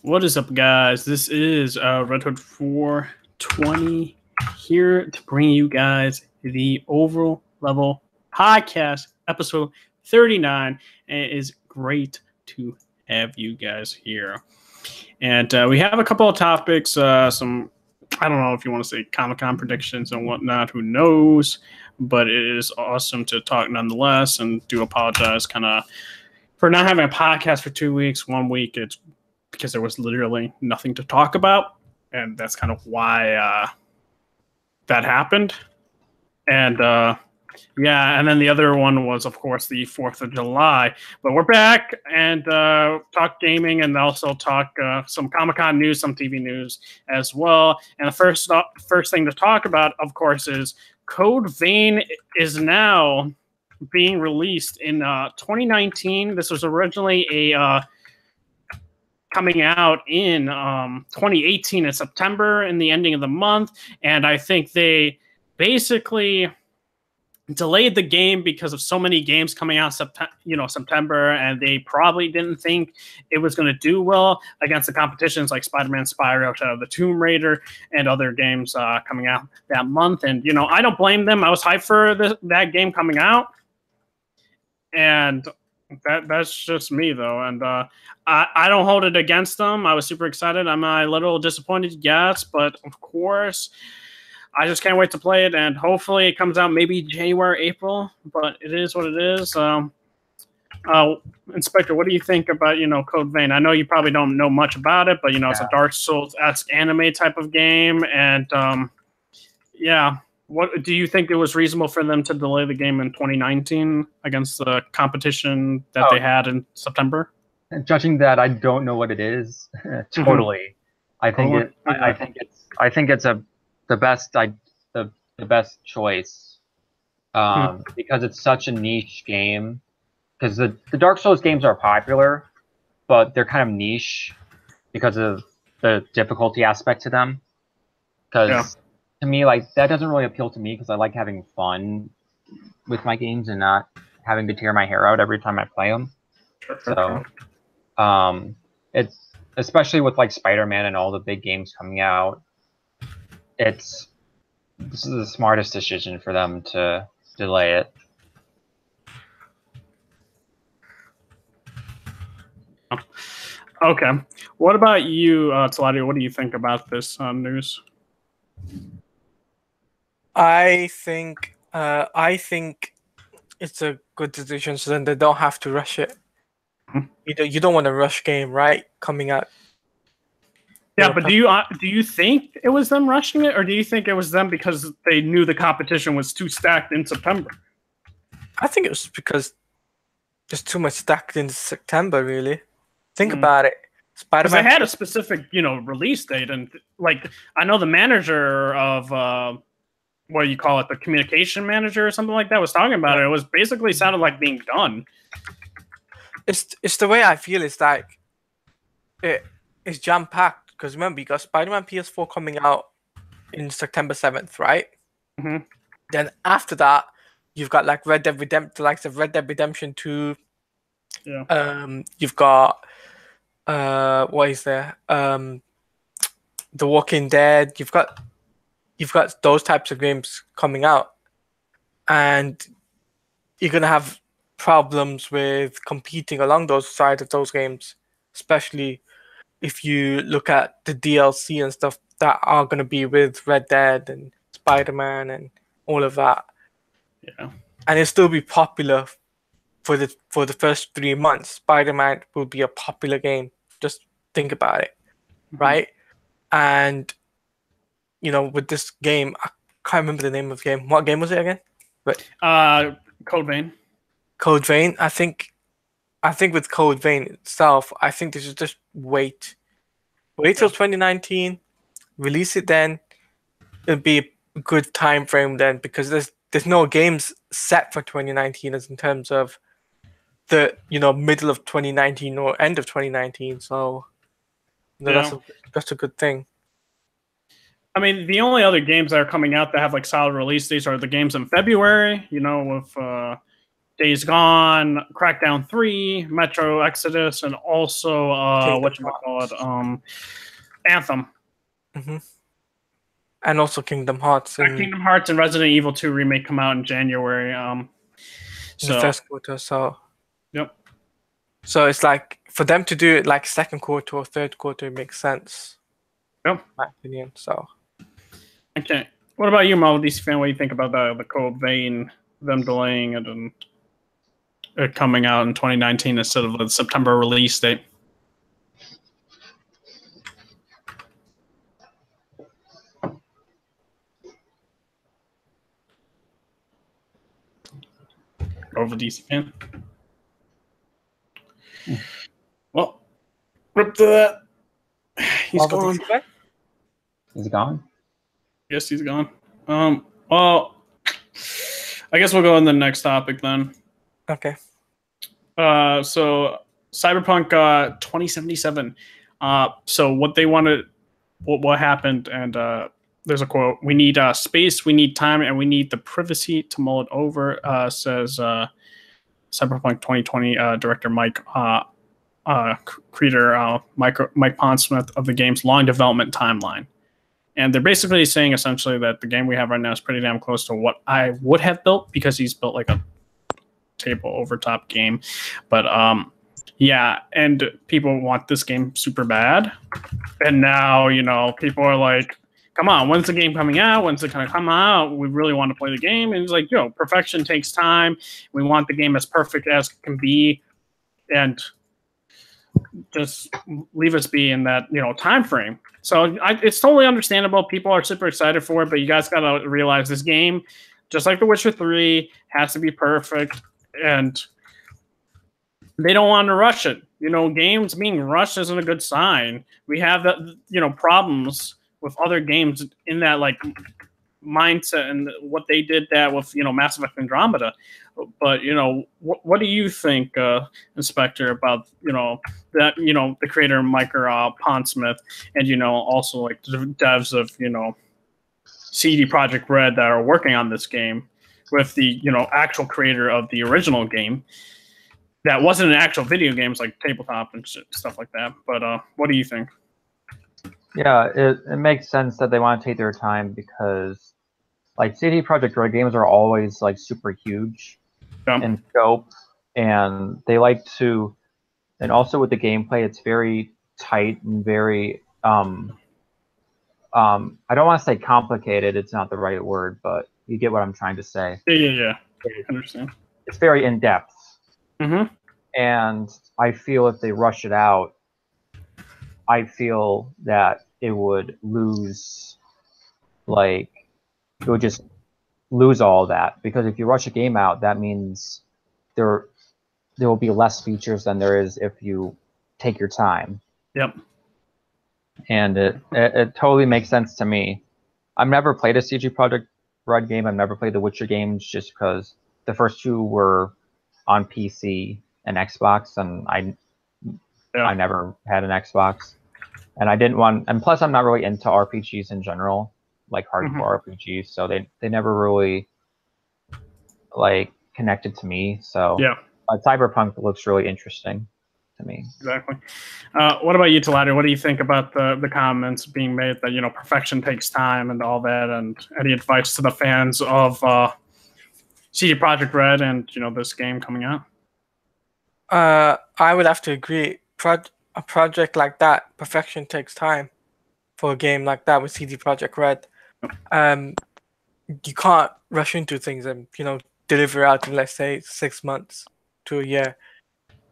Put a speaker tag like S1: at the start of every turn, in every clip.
S1: What is up, guys? This is Red Hood 420 here to bring you guys the Overleveled podcast, episode 39. And it is great to have you guys here. And we have a couple of topics, some, I don't know if you want to say Comic-Con predictions and whatnot, who knows, but it is awesome to talk nonetheless, and do apologize kind of for not having a podcast for 2 weeks. 1 week, it's because there was literally nothing to talk about, and that's kind of why that happened. And yeah, and then the other one was, of course, the 4th of July. But we're back and talk gaming, and also talk some Comic-Con news, some TV news as well. And the first thing to talk about, of course, is Code Vein is now being released in 2019. This was originally a coming out in 2018 in September, in the ending of the month, and I think they basically delayed the game because of so many games coming out September, and they probably didn't think it was going to do well against the competitions like Spider-Man, Spyro, Shadow of the Tomb Raider, and other games coming out that month. And I don't blame them. I was hyped for that game coming out, and that's just me, though. And I don't hold it against them. I was super excited. I'm a little disappointed, yes, but of course, I just can't wait to play it, and hopefully it comes out maybe January, April, but it is what it is. Inspector, what do you think about, Code Vein? I know you probably don't know much about it, but, it's a Dark Souls-esque anime type of game, and, yeah. What do you think it was reasonable for them to delay the game in 2019 against the competition that they had in September?
S2: Judging that, I don't know what it is. Totally, I think it's the best choice because it's such a niche game. Because the Dark Souls games are popular, but they're kind of niche because of the difficulty aspect to them. Because to me, that doesn't really appeal to me, because I like having fun with my games and not having to tear my hair out every time I play them. So, it's especially with Spider-Man and all the big games coming out. This is the smartest decision for them to delay it.
S1: Okay. What about you, TLoU? What do you think about this news?
S3: I think it's a good decision, so then they don't have to rush it. You don't want a rush game, right? Coming out.
S1: Yeah, but do you think it was them rushing it, or do you think it was them because they knew the competition was too stacked in September?
S3: I think it was because there's too much stacked in September. Really, think about it.
S1: Because they had a specific, release date, and I know the manager of what do you call it, the communication manager or something like that, was talking about it. It was basically sounded like being done.
S3: It's the way I feel. It's like it's jam packed, because remember, you got Spider-Man PS4 coming out in September 7th, right?
S1: Mm-hmm.
S3: Then after that, you've got Red Dead Redemption, the likes of Red Dead Redemption 2.
S1: Yeah.
S3: You've got what is there? The Walking Dead. You've got those types of games coming out, and you're gonna have problems with competing along those sides of those games, especially if you look at the DLC and stuff that are gonna be with Red Dead and Spider-Man and all of that.
S1: Yeah, and
S3: it'll still be popular for the first 3 months. Spider-Man will be a popular game. Just think about it, right? And with this game, I can't remember the name of the game. What game was it again?
S1: Code Vein.
S3: Code Vein. I think with Code Vein itself, I think they should just wait till 2019, release it then. It'll be a good time frame then, because there's no games set for 2019 as in terms of the middle of 2019 or end of 2019. So that's a good thing.
S1: I mean, the only other games that are coming out that have solid release dates are the games in February, with Days Gone, Crackdown 3, Metro Exodus, and also Anthem.
S3: Mm-hmm. And also Kingdom Hearts.
S1: Kingdom Hearts and Resident Evil 2 remake come out in January.
S3: The first quarter, so.
S1: Yep.
S3: So it's like for them to do it like second quarter or third quarter, it makes sense.
S1: Yep.
S3: In my opinion. So.
S1: Okay. What about you, Marvel DC fan? What do you think about the Code Vein, them delaying it and it coming out in 2019 instead of the September release date? Over DC fan. Well, rip to that. He's gone.
S2: He's gone?
S1: Yes, he's gone. Well, I guess we'll go on the next topic then.
S3: Okay.
S1: So Cyberpunk 2077. So what they wanted, what happened, and there's a quote: "We need space, we need time, and we need the privacy to mull it over," says Cyberpunk 2020 director creator Mike Pondsmith of the game's long development timeline. And they're basically saying essentially that the game we have right now is pretty damn close to what I would have built, because he's built like a table over top game. But yeah, and people want this game super bad. And now, you know, people are like, come on, when's the game coming out? When's it going to come out? We really want to play the game. And he's like, yo, perfection takes time. We want the game as perfect as it can be. And just leave us be in that, you know, time frame. So it's totally understandable. People are super excited for it, but you guys got to realize this game, just like The Witcher 3, has to be perfect. And they don't want to rush it. You know, games being rushed isn't a good sign. We have that, you know, problems with other games in that like mindset, and what they did that with, you know, Mass Effect Andromeda. But, you know, what do you think, Inspector, about, you know, that, you know, the creator Mike Pondsmith, and, you know, also like the devs of, you know, CD Projekt Red that are working on this game with the, you know, actual creator of the original game that wasn't an actual video games like tabletop and stuff like that. But what do you think?
S2: Yeah, it makes sense that they want to take their time, because like CD Projekt Red games are always like super huge in scope, and they like to, and also with the gameplay, it's very tight and very I don't want to say complicated, it's not the right word, but you get what I'm trying to say.
S1: Yeah. I understand.
S2: It's very in depth.
S1: Mm-hmm.
S2: And I feel if they rush it out, I feel that it would lose, like, it would just lose all that. Because if you rush a game out, that means there will be less features than there is if you take your time.
S1: Yep.
S2: And it totally makes sense to me. I've never played a CG Projekt Red game. I've never played the Witcher games, just because the first two were on PC and Xbox, and I never had an Xbox, and I didn't want. And plus, I'm not really into RPGs in general, like hardcore RPGs. So they never really like connected to me. So
S1: yeah,
S2: Cyberpunk looks really interesting to me.
S1: Exactly. What about you, TLoU? What do you think about the comments being made that, you know, perfection takes time and all that? And any advice to the fans of CD Projekt Red and, you know, this game coming out?
S3: I would have to agree. A project like that, perfection takes time. For a game like that with CD Projekt Red, you can't rush into things and, you know, deliver out in, let's say, 6 months to a year.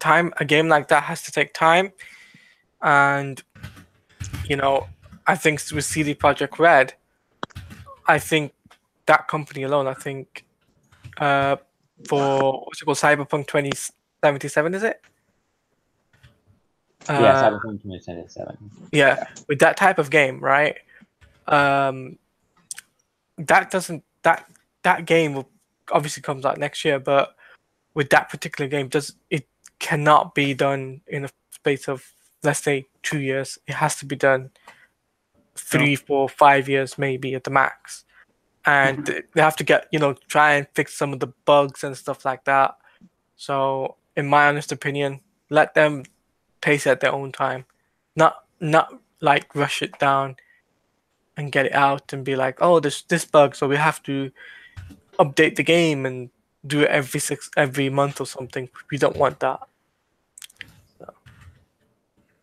S3: A game like that has to take time, and, you know, I think with CD Projekt Red, I think that company alone, I think for what's it called, Cyberpunk 2077, is it?
S2: Yeah, Cyberpunk 2077.
S3: Yeah, with that type of game, right? That game will obviously comes out next year, but with that particular game, it cannot be done in a space of, let's say, 2 years. It has to be done 3, 4, 5 years maybe at the max, and they have to get, you know, try and fix some of the bugs and stuff like that. So, in my honest opinion, let them pace at their own time, not like rush it down and get it out and be like, oh, this bug, so we have to update the game and do it every month or something. We don't want that.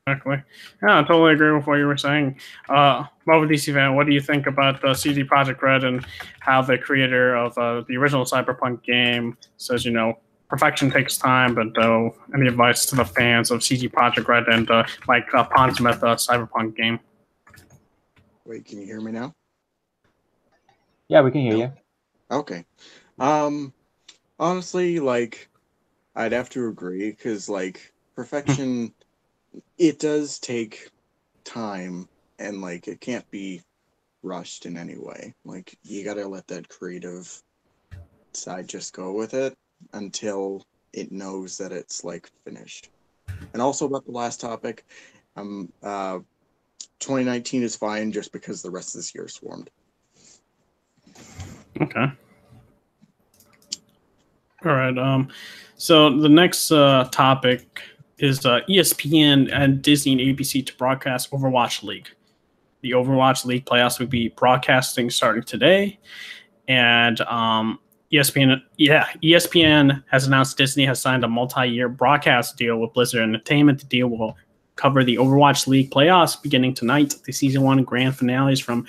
S1: Exactly. Yeah, I totally agree with what you were saying. Marvel DC fan, what do you think about CD Projekt Red and how the creator of the original Cyberpunk game says, perfection takes time, but any advice to the fans of CD Projekt Red and Pondsmith Cyberpunk game?
S4: Wait, can you hear me now?
S2: Yeah, we can hear you.
S4: Okay. Honestly, I'd have to agree, because, perfection, it does take time, and, it can't be rushed in any way. You gotta let that creative side just go with it until it knows that it's, finished. And also about the last topic, 2019 is fine just because the rest of this year swarmed.
S1: Okay. All right. So the next topic is ESPN and Disney and ABC to broadcast Overwatch League. The Overwatch League playoffs will be broadcasting starting today, and ESPN has announced Disney has signed a multi-year broadcast deal with Blizzard Entertainment. The deal will cover the Overwatch League playoffs beginning tonight. The season 1 grand finales from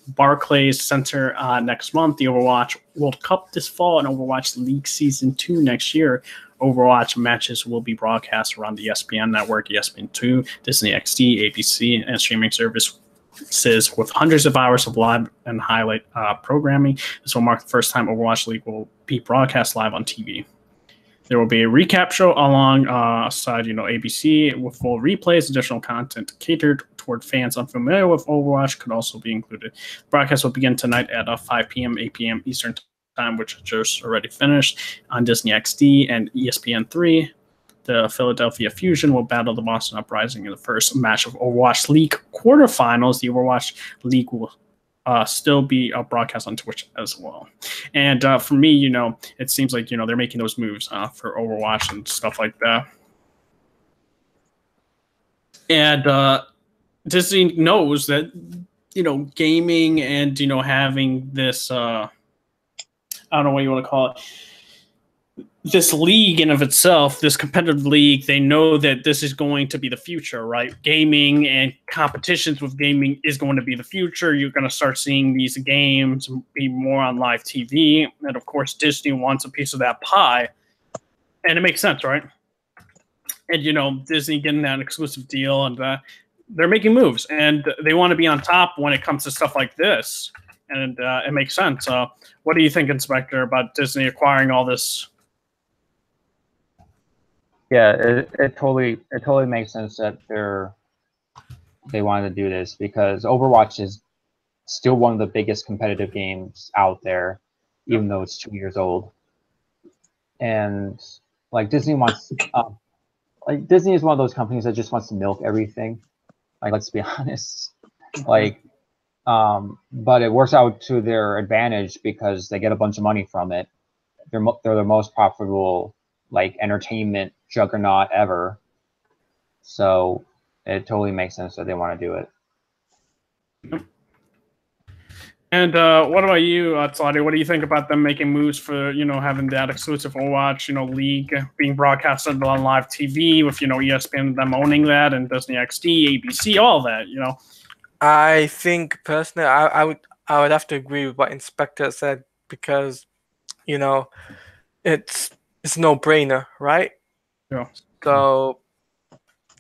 S1: Barclays Center next month, the Overwatch World Cup this fall, and Overwatch League Season 2 next year. Overwatch matches will be broadcast around the ESPN network, ESPN2, Disney XD, ABC, and streaming services with hundreds of hours of live and highlight programming. This will mark the first time Overwatch League will be broadcast live on TV. There will be a recap show alongside, ABC with full replays. Additional content catered toward fans unfamiliar with Overwatch could also be included. The broadcast will begin tonight at 5 p.m., 8 p.m. Eastern Time, which just already finished on Disney XD and ESPN3. The Philadelphia Fusion will battle the Boston Uprising in the first match of Overwatch League quarterfinals. The Overwatch League will still be broadcast on Twitch as well. And for me, it seems like, they're making those moves for Overwatch and stuff like that. And Disney knows that, gaming and, having this, I don't know what you want to call it, this league in of itself, this competitive league, they know that this is going to be the future, right? Gaming and competitions with gaming is going to be the future. You're going to start seeing these games be more on live TV. And of course, Disney wants a piece of that pie. And it makes sense, right? And, Disney getting that exclusive deal, and they're making moves. And they want to be on top when it comes to stuff like this. And it makes sense. What do you think, Inspector, about Disney acquiring all this?
S2: Yeah, it totally makes sense that they wanted to do this, because Overwatch is still one of the biggest competitive games out there, even though it's 2 years old. And Disney wants, Disney is one of those companies that just wants to milk everything. Let's be honest. But it works out to their advantage because they get a bunch of money from it. They're the most profitable entertainment juggernaut ever. So it totally makes sense that they want to do it.
S1: Yep. And what about you, Tladi? What do you think about them making moves for, having that exclusive Overwatch, league being broadcasted on live TV with, ESPN, them owning that, and Disney XD, ABC, all that,
S3: I think personally, I would have to agree with what Inspector said, because, it's a no-brainer, right?
S1: Yeah.
S3: So,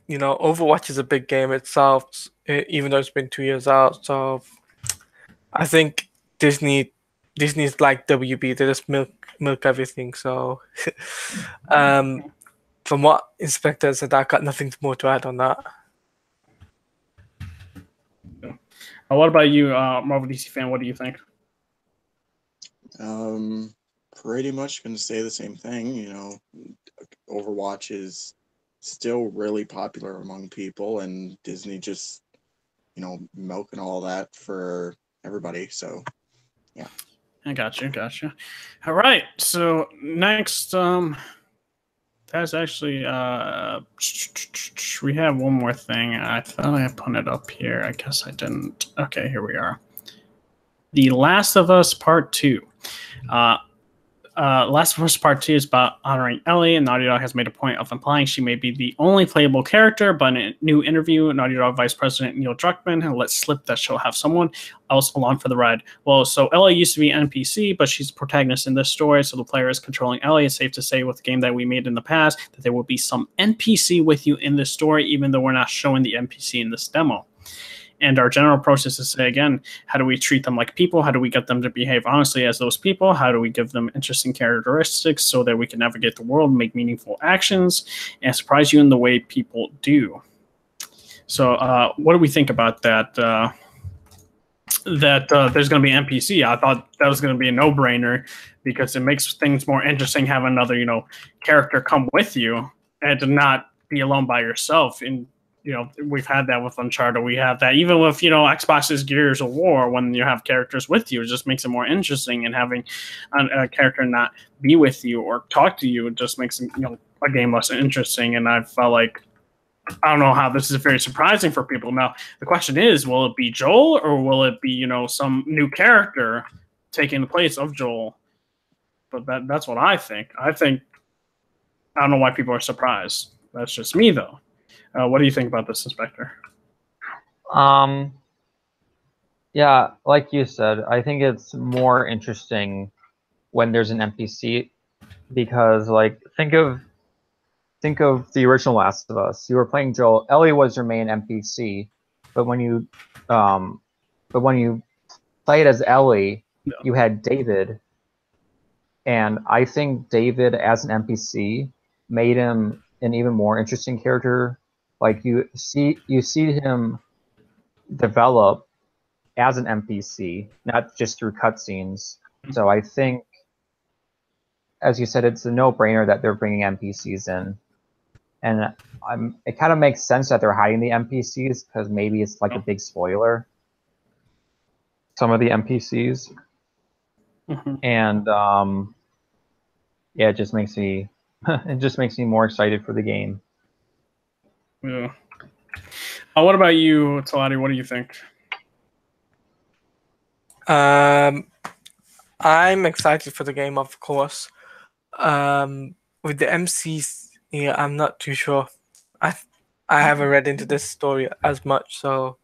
S3: Overwatch is a big game itself, even though it's been 2 years out. So, I think Disney's like WB; they just milk everything. So, from what Inspector said, I got nothing more to add on that.
S1: What about you, Marvel DC fan? What do you think?
S4: Pretty much going to say the same thing. Overwatch is still really popular among people, and Disney just, milking all that for everybody. So, yeah.
S1: I gotcha. All right. So next, That's actually we have one more thing. I thought I put it up here. I guess I didn't. Okay, here we are. The Last of Us Part 2. Last of Us Part 2 is about honoring Ellie, and Naughty Dog has made a point of implying she may be the only playable character, but in a new interview, Naughty Dog Vice President Neil Druckmann had let slip that she'll have someone else along for the ride. Well, so Ellie used to be an NPC, but she's the protagonist in this story, so the player is controlling Ellie. It's safe to say with the game that we made in the past that there will be some NPC with you in this story, even though we're not showing the NPC in this demo. And our general approach is to say, again, how do we treat them like people? How do we get them to behave honestly as those people? How do we give them interesting characteristics so that we can navigate the world, make meaningful actions, and surprise you in the way people do? So what do we think about that? There's going to be an NPC. I thought that was going to be a no-brainer because it makes things more interesting having another, character come with you and to not be alone by yourself. And we've had that with Uncharted. We have that even with, Xbox's Gears of War. When you have characters with you, it just makes it more interesting. And having a character not be with you or talk to you, it just makes a game less interesting. And I felt like, I don't know how this is very surprising for people. Now, the question is, will it be Joel or will it be, some new character taking the place of Joel? But that's what I think. I don't know why people are surprised. That's just me, though. What do you think about this, Inspector?
S2: Yeah, like you said, I think it's more interesting when there's an NPC because, think of the original Last of Us. You were playing Joel. Ellie was your main NPC, but when you played as Ellie, you had David, and I think David as an NPC made him an even more interesting character. Like you see him develop as an NPC, not just through cutscenes. So I think, as you said, it's a no-brainer that they're bringing NPCs in, and it kind of makes sense that they're hiding the NPCs because maybe it's like a big spoiler. Some of the NPCs, and yeah, it just makes me more excited for the game.
S1: Yeah. What about you, Talati? What do you think?
S3: I'm excited for the game, of course. With the MCs, I'm not too sure. I haven't read into this story as much, so.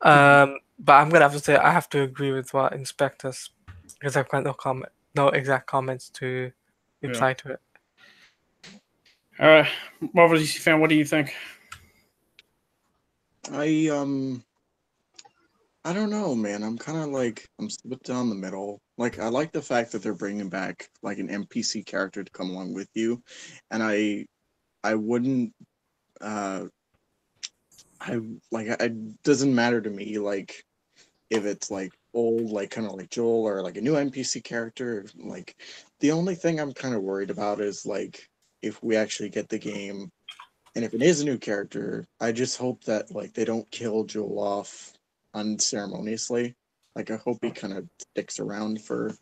S3: But I'm gonna have to say I have to agree with what Inspectors, because I've got no exact comments to reply to it.
S1: All right, Marvel DC fan, what do you think?
S4: I don't know, man. I'm kind of I'm split down the middle. I like the fact that they're bringing back an NPC character to come along with you, and I wouldn't it doesn't matter to me if it's old kind of like Joel or a new NPC character. The only thing I'm kind of worried about is if we actually get the game, and if it is a new character, I just hope that they don't kill Joel off unceremoniously. I hope he kind of sticks around for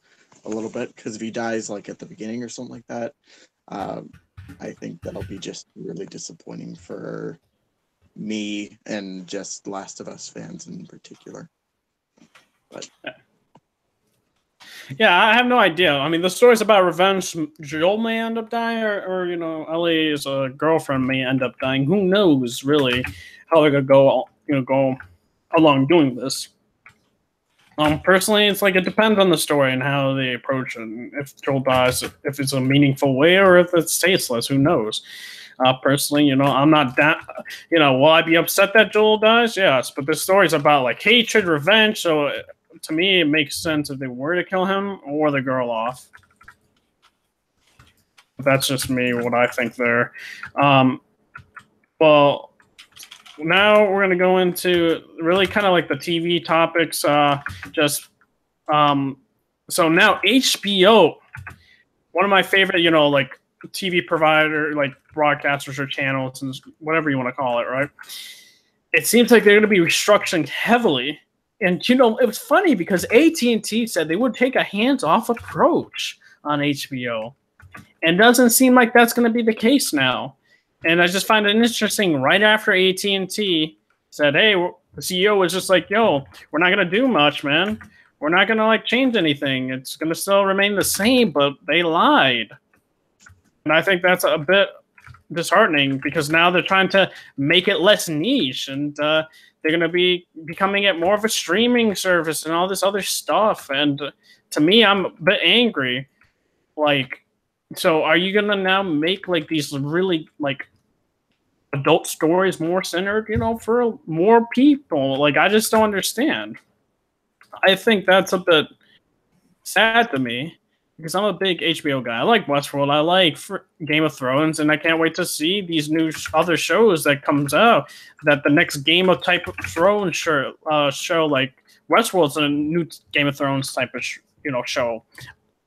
S4: a little bit, because if he dies at the beginning or something like that, I think that'll be just really disappointing for me and just Last of Us fans in particular. But
S1: yeah, I have no idea. I mean, the story's about revenge. Joel may end up dying, or Ellie's girlfriend may end up dying. Who knows, really, how they're gonna go along doing this. Personally, it's it depends on the story and how they approach it. And if Joel dies, if it's a meaningful way, or if it's tasteless, who knows? Personally, I'm not that. Will I be upset that Joel dies? Yes, but the story's about hatred, revenge. So to me, it makes sense if they were to kill him or the girl off. But that's just me, what I think there. Well, now we're gonna go into really kind of the TV topics. So now HBO, one of my favorite, TV provider, broadcasters or channels and whatever you want to call it, right? It seems like they're going to be restructuring heavily. And, it was funny because AT&T said they would take a hands-off approach on HBO. And it doesn't seem like that's going to be the case now. And I just find it interesting. Right after AT&T said, "Hey," the CEO was just like, "Yo, we're not going to do much, man. We're not going to like change anything. It's going to still remain the same." But they lied, and I think that's a bit disheartening because now they're trying to make it less niche, and they're going to be becoming it more of a streaming service and all this other stuff. And to me, I'm a bit angry. Like, so are you going to now make like these really like adult stories more centered, for more people? Like, I just don't understand. I think that's a bit sad to me because I'm a big HBO guy. I like Westworld. I like Game of Thrones, and I can't wait to see these new other shows that comes out. That the next Game of Thrones show like Westworld's a new Game of Thrones type of show.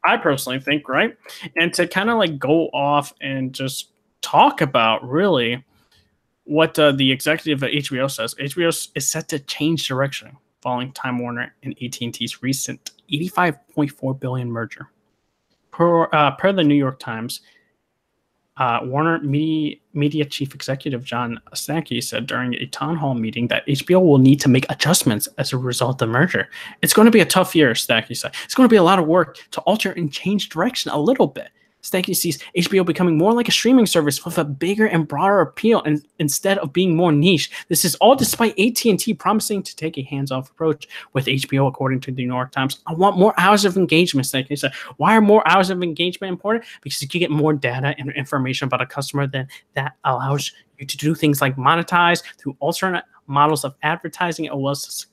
S1: I personally think, right? And to kind of like go off and just talk about really what the executive at HBO says. HBO is set to change direction following Time Warner and AT&T's recent $85.4 billion merger. Per the New York Times, Warner Media Chief Executive John Stankey said during a town hall meeting that HBO will need to make adjustments as a result of the merger. It's going to be a tough year, Stankey said. It's going to be a lot of work to alter and change direction a little bit. Stankey sees HBO becoming more like a streaming service with a bigger and broader appeal and instead of being more niche. This is all despite AT&T promising to take a hands-off approach with HBO, according to the New York Times. I want more hours of engagement, Stankey said. Why are more hours of engagement important? Because you get more data and information about a customer that allows you to do things like monetize through alternate models of advertising as well as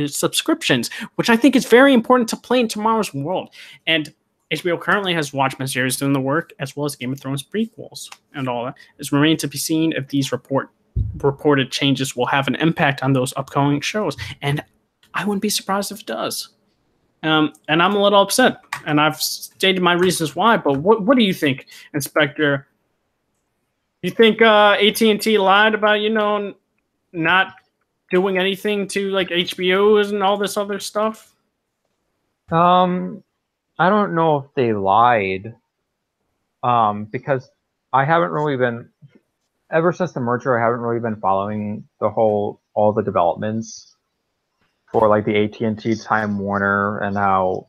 S1: subscriptions, which I think is very important to play in tomorrow's world. And HBO currently has Watchmen series in the work, as well as Game of Thrones prequels and all that. It's remains to be seen if these reported changes will have an impact on those upcoming shows, and I wouldn't be surprised if it does. And I'm a little upset, and I've stated my reasons why. But what do you think, Inspector? You think AT&T lied about not doing anything to like HBOs and all this other stuff?
S2: I don't know if they lied, because I haven't really been, ever since the merger, I haven't really been following all the developments for like the AT&T Time Warner and how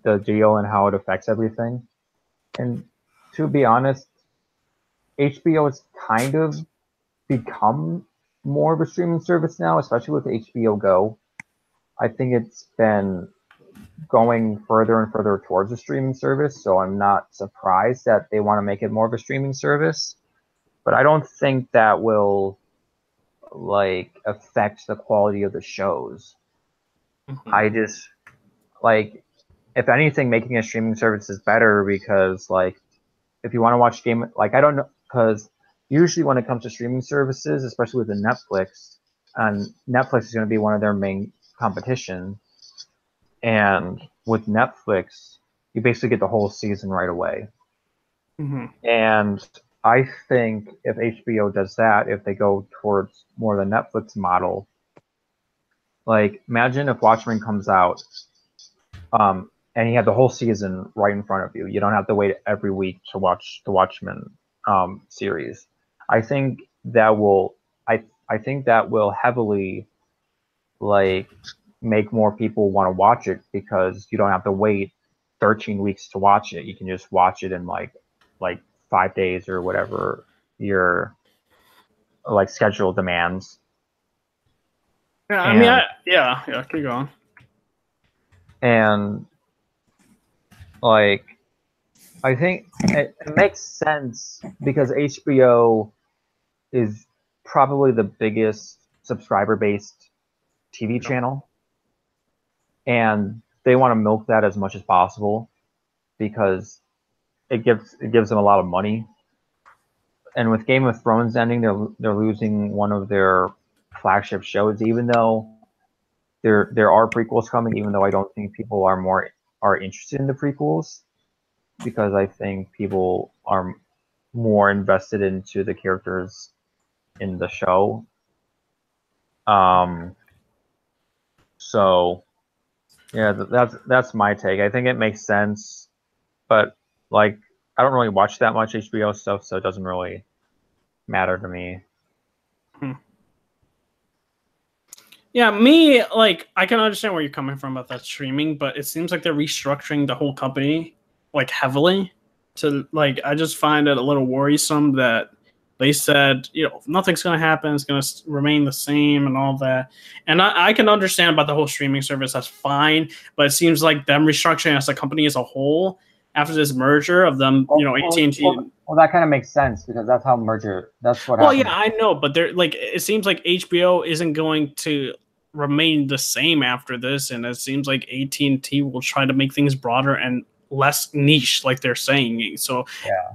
S2: the deal and how it affects everything. And to be honest, HBO has kind of become more of a streaming service now, especially with HBO Go. I think it's been going further and further towards a streaming service, so I'm not surprised that they want to make it more of a streaming service. But I don't think that will like affect the quality of the shows. I just like, if anything, making a streaming service is better because like if you want to watch I don't know, because usually when it comes to streaming services, especially with the Netflix, and Netflix is going to be one of their main competition. And with Netflix, you basically get the whole season right away. And I think if HBO does that, if they go towards more of the Netflix model, like imagine if Watchmen comes out, and you have the whole season right in front of you. You don't have to wait every week to watch the Watchmen series. I think that will heavily like make more people want to watch it because you don't have to wait 13 weeks to watch it. You can just watch it in like 5 days or whatever your like schedule demands.
S1: Yeah, I mean, yeah, keep going.
S2: And like, I think it makes sense because HBO is probably the biggest subscriber-based TV channel, and they want to milk that as much as possible because it gives them a lot of money. And with Game of Thrones ending, they're losing one of their flagship shows, even though there are prequels coming, even though I don't think people are interested in the prequels, because I think people are more invested into the characters in the show. So yeah, that's my take. I think it makes sense, but like I don't really watch that much HBO stuff, so it doesn't really matter to me.
S1: Yeah, me, like, I can understand where you're coming from about that streaming, but it seems like they're restructuring the whole company, like, heavily. To, like, I just find it a little worrisome that they said, nothing's going to happen, it's going to remain the same and all that. And I can understand about the whole streaming service, that's fine, but it seems like them restructuring as a company as a whole after this merger of them, AT&T.
S2: Well, that kind of makes sense because that's what happens.
S1: Well, yeah, I know, but they're like, it seems like HBO isn't going to remain the same after this, and it seems like AT&T will try to make things broader and less niche, like they're saying. So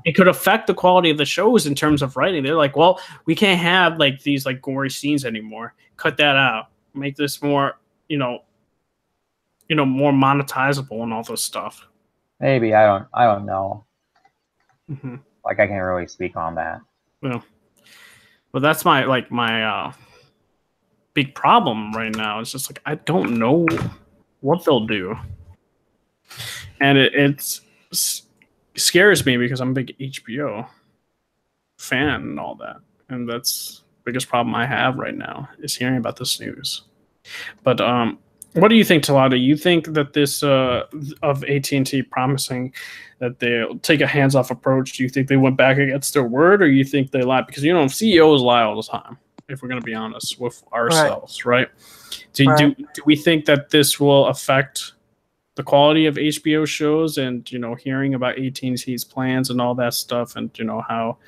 S1: it could affect the quality of the shows in terms of writing. They're like, well, we can't have like these like gory scenes anymore. Cut that out. Make this more, more monetizable and all this stuff.
S2: Maybe I don't know.
S1: Mm-hmm.
S2: Like I can't really speak on that.
S1: Yeah, but that's my big problem right now. It's just like I don't know what they'll do, and it scares me because I'm a big HBO fan and all that, and that's the biggest problem I have right now is hearing about this news. But what do you think, TLoU? Do you think that this of AT&T promising that they'll take a hands-off approach, do you think they went back against their word, or you think they lied? Because CEOs lie all the time, if we're going to be honest with ourselves, right? Do we think that this will affect the quality of HBO shows and, hearing about AT&T's plans and all that stuff and, how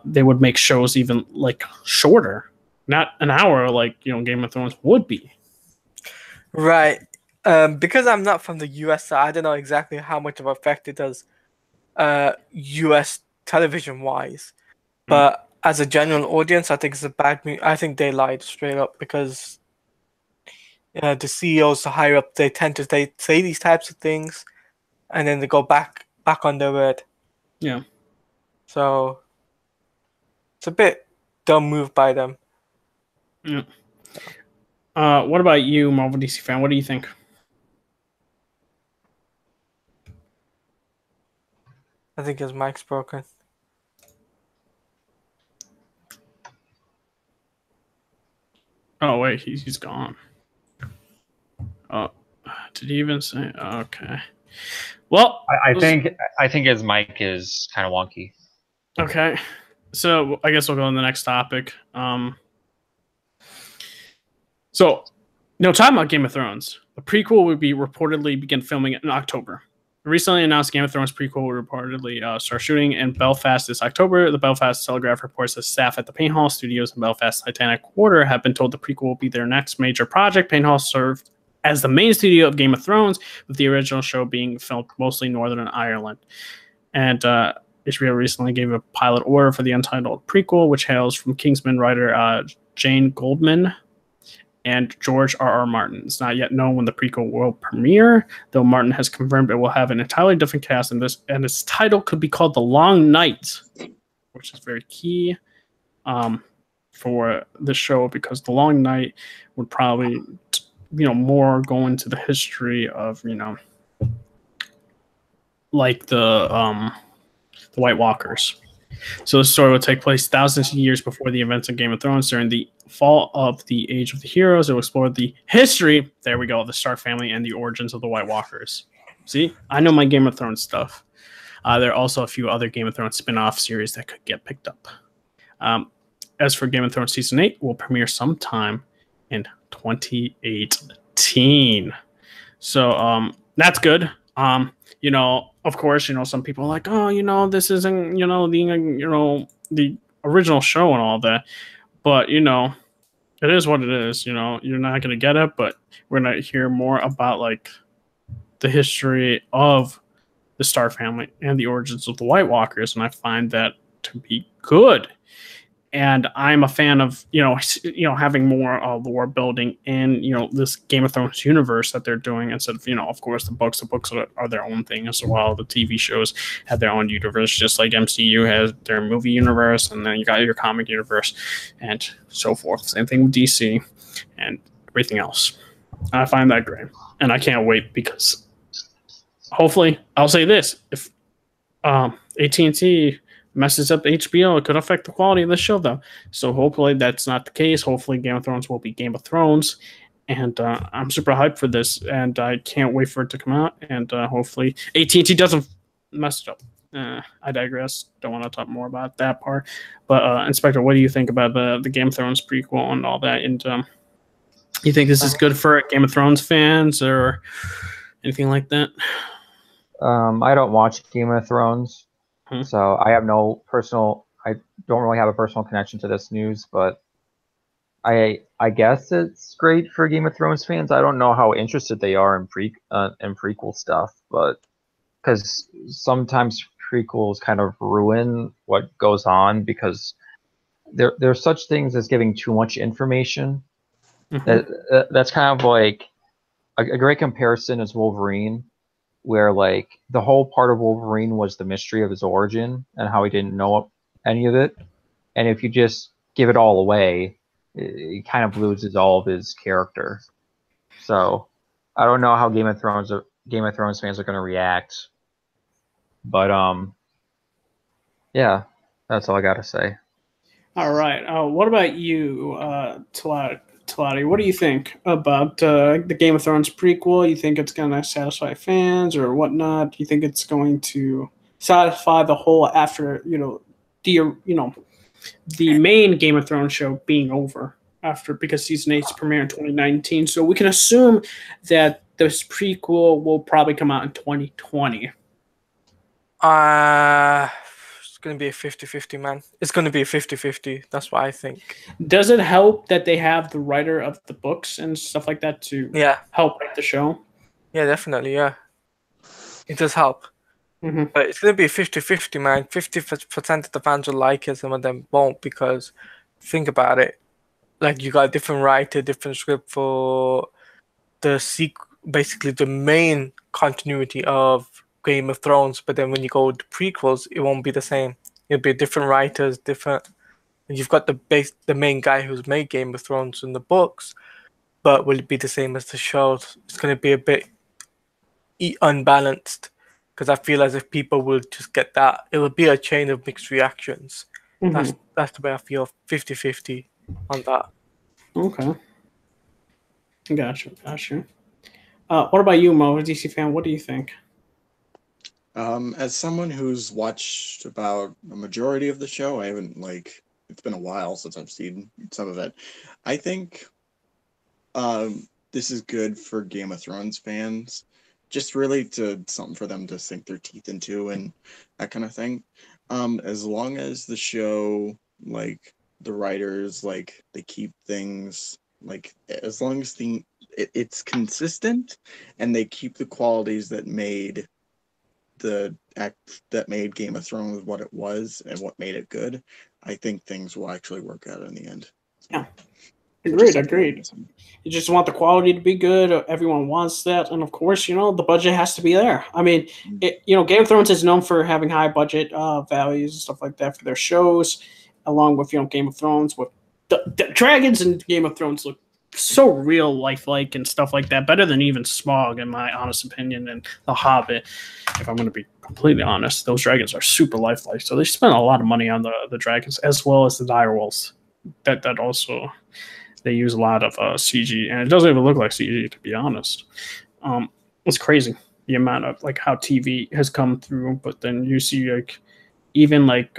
S1: they would make shows even, like, shorter, not an hour like, Game of Thrones would be?
S3: Right. Because I'm not from the US, so I don't know exactly how much of an effect it does US television-wise. But as a general audience, I think it's a bad move. I think they lied straight up because the CEOs, the higher up, they tend to say these types of things, and then they go back on their word.
S1: Yeah.
S3: So it's a bit dumb move by them.
S1: Yeah. What about you, Marvel DC fan? What do you think?
S3: I think his mic's broken.
S1: Oh wait, he's gone. Oh, did he even say? Okay. Well,
S2: I think his mic is kind of wonky.
S1: Okay, so I guess we'll go on the next topic. So, talking about Game of Thrones, the prequel would be reportedly begin filming in October. The recently announced Game of Thrones prequel will reportedly start shooting in Belfast this October. The Belfast Telegraph reports that staff at the Painthall Studios in Belfast Titanic Quarter have been told the prequel will be their next major project. Painthall served as the main studio of Game of Thrones, with the original show being filmed mostly Northern Ireland. And HBO recently gave a pilot order for the untitled prequel, which hails from Kingsman writer Jane Goldman and George R.R. Martin. It's not yet known when the prequel will premiere, though Martin has confirmed it will have an entirely different cast, and its title could be called The Long Night, which is very key for the show, because The Long Night would probably, more go into the history of, like the White Walkers. So the story would take place thousands of years before the events of Game of Thrones during the fall of the Age of the Heroes. It will explore the history, there we go, of the Stark family and the origins of the White Walkers. See, I know my Game of Thrones stuff. There are also a few other Game of Thrones spin-off series that could get picked up. As for Game of Thrones Season 8, will premiere sometime in 2018. So that's good. Of course, some people are like, oh, this isn't, the original show and all that. But, it is what it is. You're not going to get it, but we're going to hear more about, like, the history of the Stark family and the origins of the White Walkers. And I find that to be good. And I'm a fan of, having more lore building in, this Game of Thrones universe that they're doing instead of, of course, the books. The books are their own thing as well. The TV shows have their own universe, just like MCU has their movie universe, and then you got your comic universe and so forth. Same thing with DC and everything else. I find that great. And I can't wait because hopefully, I'll say this, if AT&T messes up HBO, it could affect the quality of the show, though. So hopefully that's not the case. Hopefully Game of Thrones will be Game of Thrones. And I'm super hyped for this, and I can't wait for it to come out. And hopefully AT&T doesn't mess it up. I digress. Don't want to talk more about that part. But Inspector, what do you think about the Game of Thrones prequel and all that? And you think this is good for Game of Thrones fans or anything like that?
S2: I don't watch Game of Thrones, so I have no personal. I don't really have a personal connection to this news, but I guess it's great for Game of Thrones fans. I don't know how interested they are in prequel stuff, but because sometimes prequels kind of ruin what goes on because there's such things as giving too much information. That's kind of like a great comparison is Wolverine, where like the whole part of Wolverine was the mystery of his origin and how he didn't know any of it, and if you just give it all away, it kind of loses all of his character. So I don't know how Game of Thrones fans are going to react, but yeah, that's all I got to say.
S1: All right. What about you, TLoU? What do you think about the Game of Thrones prequel? You think it's going to satisfy fans or whatnot? Do you think it's going to satisfy the whole after the main Game of Thrones show being over because season 8's premiere in 2019? So we can assume that this prequel will probably come out in 2020.
S3: It's going to be a 50-50, man. It's going to be a 50-50. That's what I think.
S1: Does it help that they have the writer of the books and stuff like that to help write the show?
S3: Yeah, definitely, yeah. It does help. But it's going to be a 50-50, man. 50% of the fans will like it, some of them won't, because think about it. Like, you got a different writer, different script for basically the main continuity of Game of Thrones, but then when you go to prequels, it won't be the same. It'll be different writers, different. And you've got the main guy who's made Game of Thrones in the books, but will it be the same as the shows? It's going to be a bit unbalanced, because I feel as if people will just get that. It will be a chain of mixed reactions. That's the way I feel. 50-50 on that.
S1: Okay. Gotcha. What about you, Mo, a DC fan? What do you think?
S4: As someone who's watched about a majority of the show, I haven't it's been a while since I've seen some of it. I think this is good for Game of Thrones fans. Just really something for them to sink their teeth into and that kind of thing. As long as the show, the writers, they keep things, as long as it's consistent and they keep the qualities that made Game of Thrones what it was and what made it good, I think things will actually work out in the end.
S1: Yeah. Agreed. You just want the quality to be good. Everyone wants that. And of course, the budget has to be there. I mean, Game of Thrones is known for having high budget values and stuff like that for their shows, along with, Game of Thrones. With the dragons in Game of Thrones look so real lifelike and stuff like that, better than even Smaug, in my honest opinion, and The Hobbit. If I'm going to be completely honest, those dragons are super lifelike. So they spent a lot of money on the dragons, as well as the direwolves. That also... They use a lot of CG, and it doesn't even look like CG, to be honest. It's crazy, the amount of how TV has come through. But then you see even what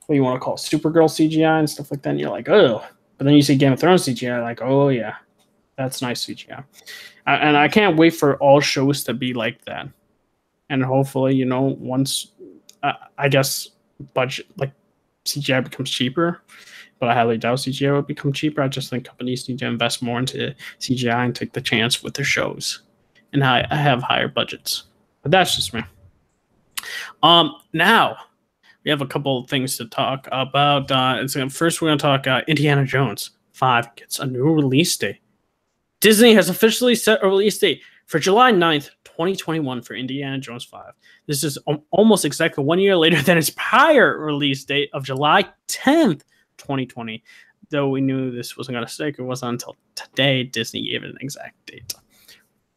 S1: you want to call it, Supergirl CGI and stuff like that, and you're like, oh. But then you see Game of Thrones CGI, like, oh yeah, that's nice CGI. And I can't wait for all shows to be like that. And hopefully, once I guess budget CGI becomes cheaper. But I highly doubt CGI will become cheaper. I just think companies need to invest more into CGI and take the chance with their shows and have higher budgets. But that's just me. Now, we have a couple of things to talk about. First, we're going to talk Indiana Jones 5 gets a new release date. Disney has officially set a release date for July 9th, 2021 for Indiana Jones 5. This is almost exactly 1 year later than its prior release date of July 10th, 2020. Though we knew this wasn't going to stick, it wasn't until today Disney gave it an exact date.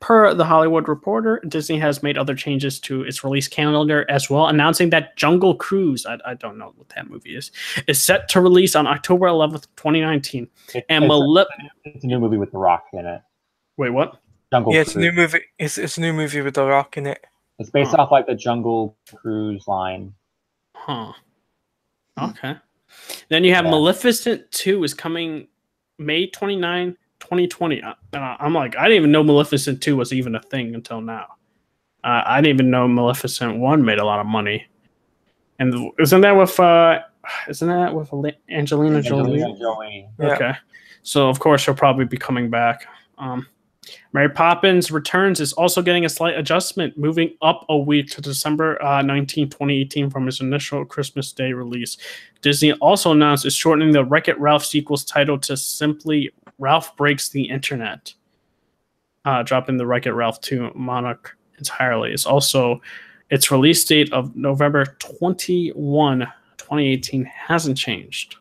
S1: Per The Hollywood Reporter, Disney has made other changes to its release calendar as well, announcing that Jungle Cruise, I don't know what that movie is set to release on October 11th, 2019.
S2: It's a new movie with The Rock in it.
S1: Wait, what?
S3: Jungle Cruise. It's a new movie. It's a new movie with The Rock in it.
S2: It's based off like the Jungle Cruise line.
S1: Huh. Okay. Then you have Maleficent 2 is coming May 29, 2020. I'm like, I didn't even know Maleficent 2 was even a thing until now. I didn't even know Maleficent 1 made a lot of money. And isn't that with Angelina Jolie? Okay. Yeah. So of course she'll probably be coming back. Mary Poppins Returns is also getting a slight adjustment, moving up a week to December 19, 2018 from its initial Christmas Day release. Disney also announced it's shortening the Wreck-It Ralph sequel's title to simply Ralph Breaks the Internet, dropping the Wreck-It Ralph 2 monarch entirely. It's also its release date of November 21, 2018 hasn't changed.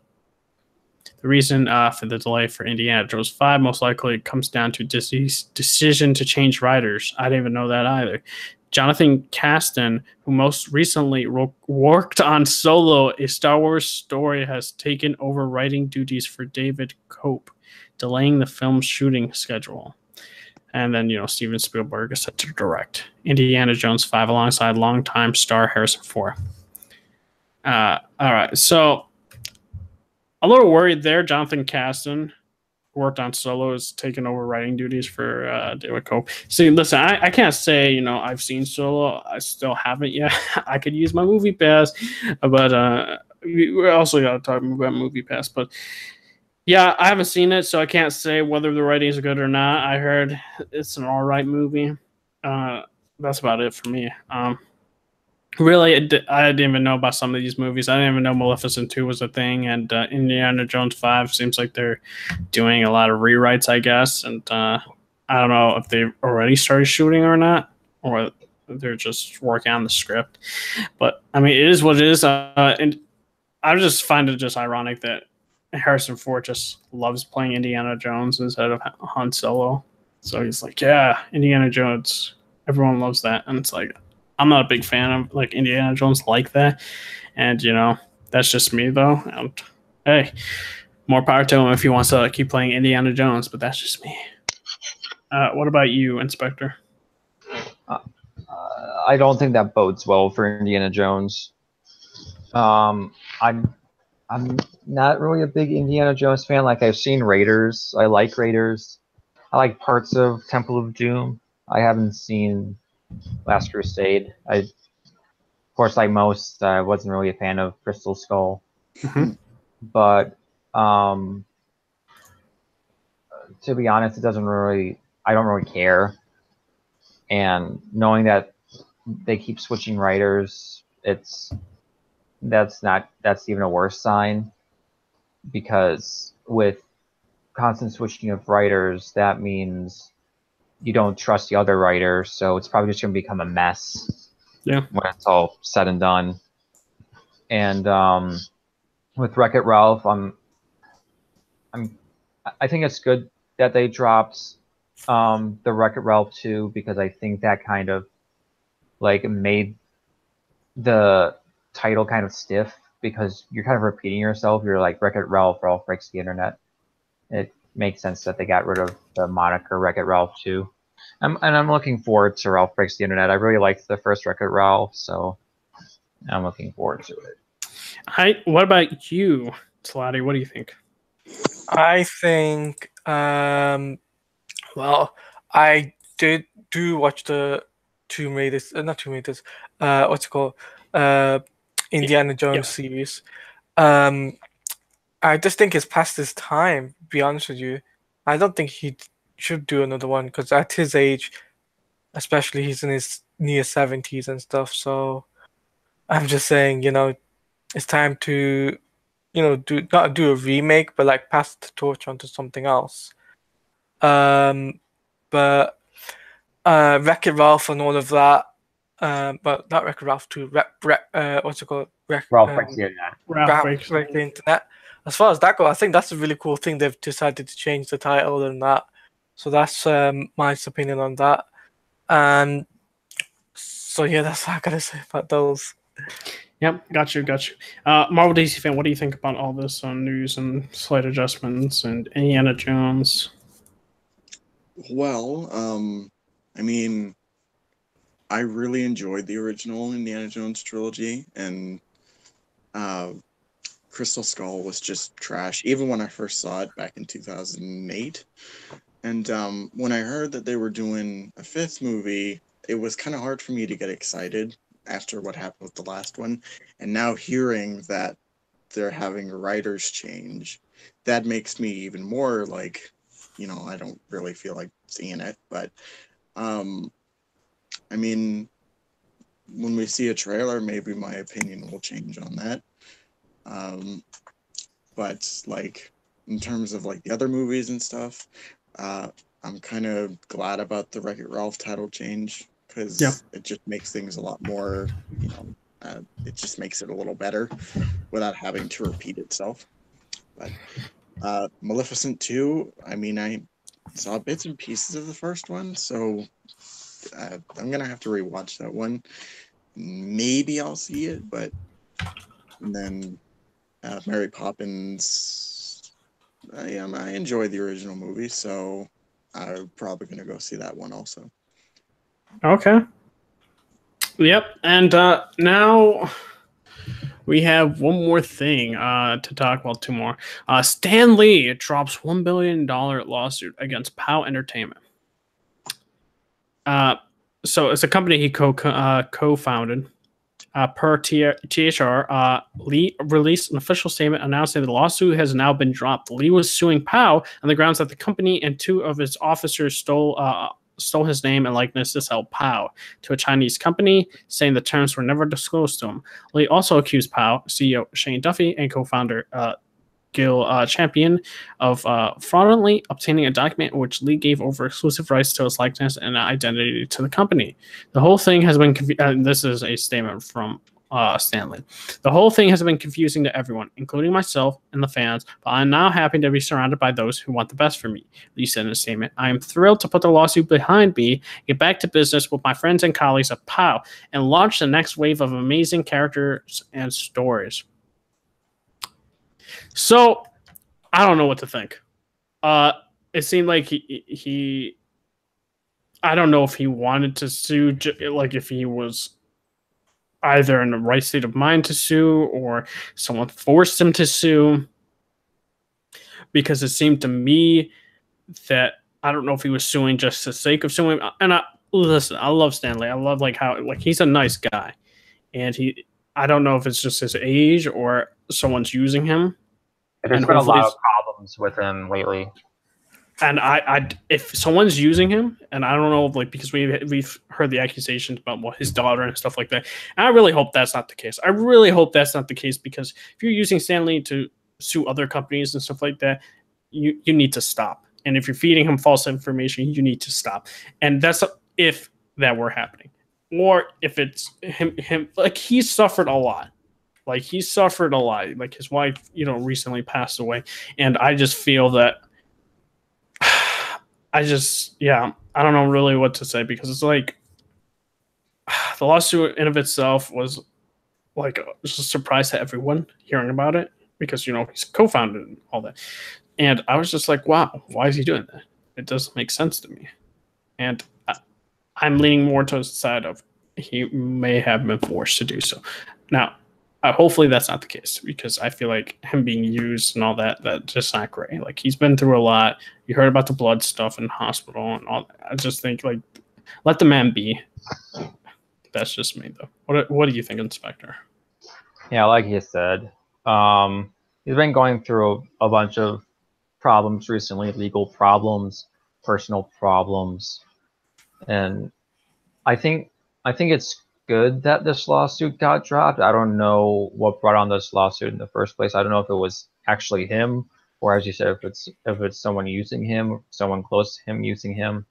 S1: The reason for the delay for Indiana Jones 5 most likely comes down to Disney's decision to change writers. I didn't even know that either. Jonathan Kasdan, who most recently worked on Solo, a Star Wars story, has taken over writing duties for David Cope, delaying the film's shooting schedule. And then, Steven Spielberg is set to direct Indiana Jones 5 alongside longtime star Harrison Ford. All right, so a little worried there. Jonathan Kasdan, who worked on Solo, is taking over writing duties for David Cope. See, listen, I can't say, I've seen Solo. I still haven't yet. I could use my movie pass, but we also got to talk about movie pass. But yeah, I haven't seen it, so I can't say whether the writing is good or not. I heard it's an all right movie. That's about it for me. Really, I didn't even know about some of these movies. I didn't even know Maleficent 2 was a thing, and Indiana Jones 5 seems like they're doing a lot of rewrites, I guess. And I don't know if they've already started shooting or not, or they're just working on the script. But, I mean, it is what it is. And I just find it just ironic that Harrison Ford just loves playing Indiana Jones instead of Han Solo. So he's like, yeah, Indiana Jones. Everyone loves that. And it's like, I'm not a big fan of like Indiana Jones like that. And, that's just me though. And hey, more power to him if he wants to keep playing Indiana Jones, but that's just me. What about you, Inspector?
S2: I don't think that bodes well for Indiana Jones. I'm not really a big Indiana Jones fan. Like, I've seen Raiders. I like Raiders. I like parts of Temple of Doom. I haven't seen Last Crusade. Of course, like most, I wasn't really a fan of Crystal Skull.
S1: Mm-hmm.
S2: But to be honest, I don't really care. And knowing that they keep switching writers, that's even a worse sign, because with constant switching of writers, that means you don't trust the other writer, so it's probably just going to become a mess.
S1: Yeah,
S2: when it's all said and done. And with Wreck-It Ralph, I think it's good that they dropped the Wreck-It Ralph 2, because I think that kind of like made the title kind of stiff, because you're kind of repeating yourself. You're like, Wreck-It Ralph, Ralph Breaks the Internet. It makes sense that they got rid of the moniker Wreck-It Ralph 2. And I'm looking forward to Ralph Breaks the Internet. I really liked the first Wreck-It Ralph, so I'm looking forward to it.
S1: What about you, Slotty? What do you think?
S3: I think, well, I do watch the Tomb Raiders, not Tomb Raiders, what's it called? Indiana Jones series. I just think it's past his time, to be honest with you. I don't think he should do another one, because at his age, especially, he's in his near 70s and stuff. So I'm just saying, it's time to, not do a remake, but like pass the torch on to something else. But Wreck-It Ralph and all of that, but not Wreck-It Ralph 2, what's it called?
S2: Ralph Breaks the Internet.
S3: Ralph Breaks the Internet. As far as that goes, I think that's a really cool thing. They've decided to change the title and that. So that's my opinion on that. So yeah, that's what I gotta say about those.
S1: Yep, got you. Marvel DC fan, what do you think about all this news and slight adjustments and Indiana Jones?
S4: Well, I mean, I really enjoyed the original Indiana Jones trilogy, and Crystal Skull was just trash, even when I first saw it back in 2008. And when I heard that they were doing a fifth movie, it was kind of hard for me to get excited after what happened with the last one. And now hearing that they're having a writer's change, that makes me even more like, I don't really feel like seeing it. But, I mean, when we see a trailer, maybe my opinion will change on that. But like in terms of like the other movies and stuff, I'm kind of glad about the Wreck-It Ralph title change because it just makes things a lot more, it just makes it a little better without having to repeat itself. But Maleficent 2, I mean, I saw bits and pieces of the first one, so I'm gonna have to rewatch that one. Maybe I'll see it, but and then Mary Poppins. I enjoy the original movie, so I'm probably gonna go see that one also.
S1: Okay. Yep, and now we have one more thing to talk about. Two more. Stan Lee drops $1 billion lawsuit against POW Entertainment. So it's a company he co-founded. Per THR, Lee released an official statement announcing the lawsuit has now been dropped. Lee was suing POW on the grounds that the company and two of its officers stole his name and likeness to sell POW to a Chinese company, saying the terms were never disclosed to him. Lee also accused POW CEO Shane Duffy and co-founder Gil Champion of fraudulently obtaining a document in which Lee gave over exclusive rights to his likeness and identity to the company. The whole thing has been this is a statement from Stanley. The whole thing has been confusing to everyone, including myself and the fans, but I'm now happy to be surrounded by those who want the best for me, Lee said in a statement. I am thrilled to put the lawsuit behind me, get back to business with my friends and colleagues at POW, and launch the next wave of amazing characters and stories. So, I don't know what to think. It seemed like he I don't know if he wanted to sue, like if he was either in the right state of mind to sue or someone forced him to sue. Because it seemed to me that I don't know if he was suing just for the sake of suing. And listen, I love Stanley. I love how he's a nice guy, and I don't know if it's just his age or someone's using him.
S2: There's been a lot of problems with him lately.
S1: And if someone's using him, and I don't know, because we've heard the accusations about his daughter and stuff like that. And I really hope that's not the case. I really hope that's not the case, because if you're using Stanley to sue other companies and stuff like that, you need to stop. And if you're feeding him false information, you need to stop. And that's if that were happening, or if it's him. Like, he's suffered a lot. Like his wife, recently passed away, and I just feel that. I don't know really what to say, because it's like the lawsuit in of itself was just a surprise to everyone hearing about it, because he's co-founded and all that, and I was just like, wow, why is he doing that? It doesn't make sense to me, and I'm leaning more to the side of he may have been forced to do so. Now, hopefully that's not the case, because I feel like him being used and all that just not great. Like, he's been through a lot. You heard about the blood stuff in the hospital and all that. I just think, let the man be. That's just me, though. What do you think, Inspector?
S2: Yeah, like you said, he's been going through a bunch of problems recently, legal problems, personal problems, and I think it's good that this lawsuit got dropped. I don't know what brought on this lawsuit in the first place. I don't know if it was actually him, or, as you said, if it's someone using him, someone close to him using him.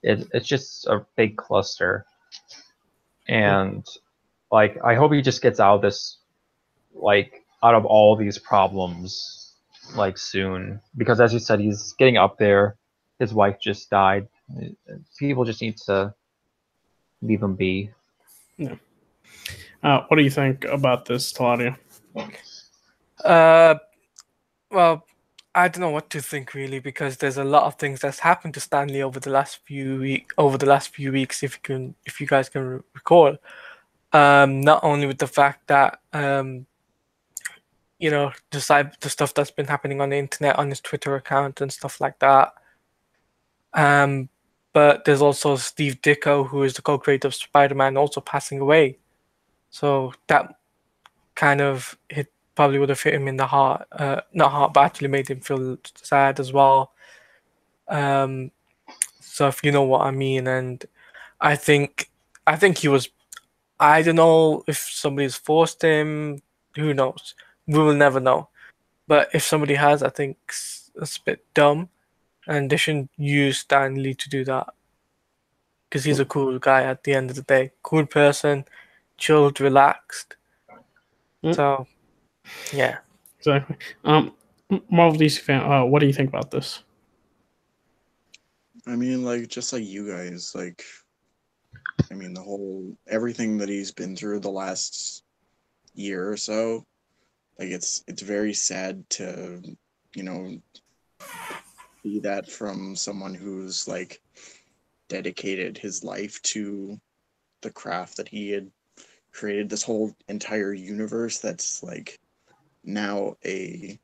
S2: It's just a big cluster, and I hope he just gets out of this, out of all these problems, soon, because, as you said, he's getting up there. His wife just died. People just need to leave him be.
S1: Yeah. What do you think about this, Claudia?
S3: Well, I don't know what to think really, because there's a lot of things that's happened to Stanley over the last few weeks, if you guys can recall. Not only with the fact that the stuff that's been happening on the internet, on his Twitter account and stuff like that. But there's also Steve Ditko, who is the co-creator of Spider-Man, also passing away. So that kind of probably would have hit him in the heart, not heart, but actually made him feel sad as well. So if you know what I mean, and I think he was. I don't know if somebody's forced him. Who knows? We will never know. But if somebody has, I think it's a bit dumb, and they shouldn't use Stan Lee to do that, because he's a cool guy at the end of the day. Cool person, chilled, relaxed. So, yeah.
S1: Exactly. Marvel DC fan, what do you think about this?
S4: I mean, like, just like you guys, like, I mean, everything that he's been through the last year or so, like, it's very sad to, see that from someone who's, like, dedicated his life to the craft that he had created, this whole entire universe that's, like, now a,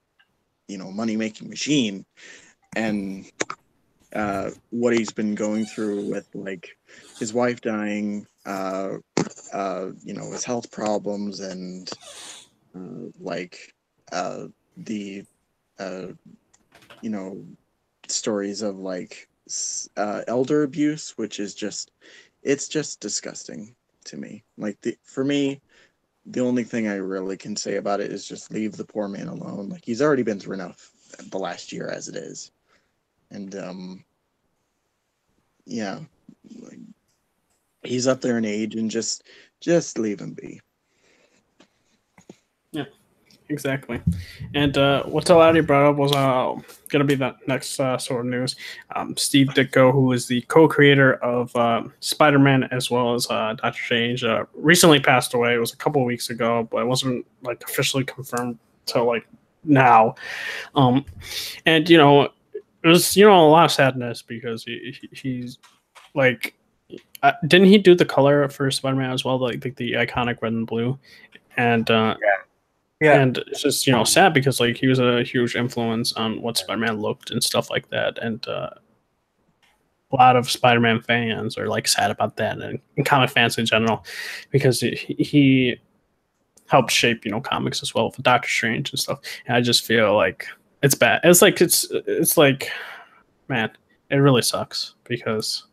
S4: money-making machine. And what he's been going through with, like, his wife dying, his health problems, and the stories of, like, elder abuse, which is it's just disgusting to me. Like, for me, the only thing I really can say about it is just leave the poor man alone. Like, he's already been through enough the last year as it is. And yeah, like, he's up there in age, and just leave him be.
S1: Yeah, exactly. And what Talati brought up was going to be the next sort of news. Steve Ditko, who is the co-creator of Spider-Man as well as Doctor Strange, recently passed away. It was a couple of weeks ago, but it wasn't like officially confirmed till like now. And it was a lot of sadness, because he's like, didn't he do the color for Spider-Man as well, like the iconic red and blue? And
S3: Yeah.
S1: and it's just sad, because like he was a huge influence on what Spider-Man looked and stuff like that, and a lot of Spider-Man fans are like sad about that, and comic fans in general, because he helped shape comics as well for Doctor Strange and stuff. And I just feel like it's bad. It's like, man, it really sucks, because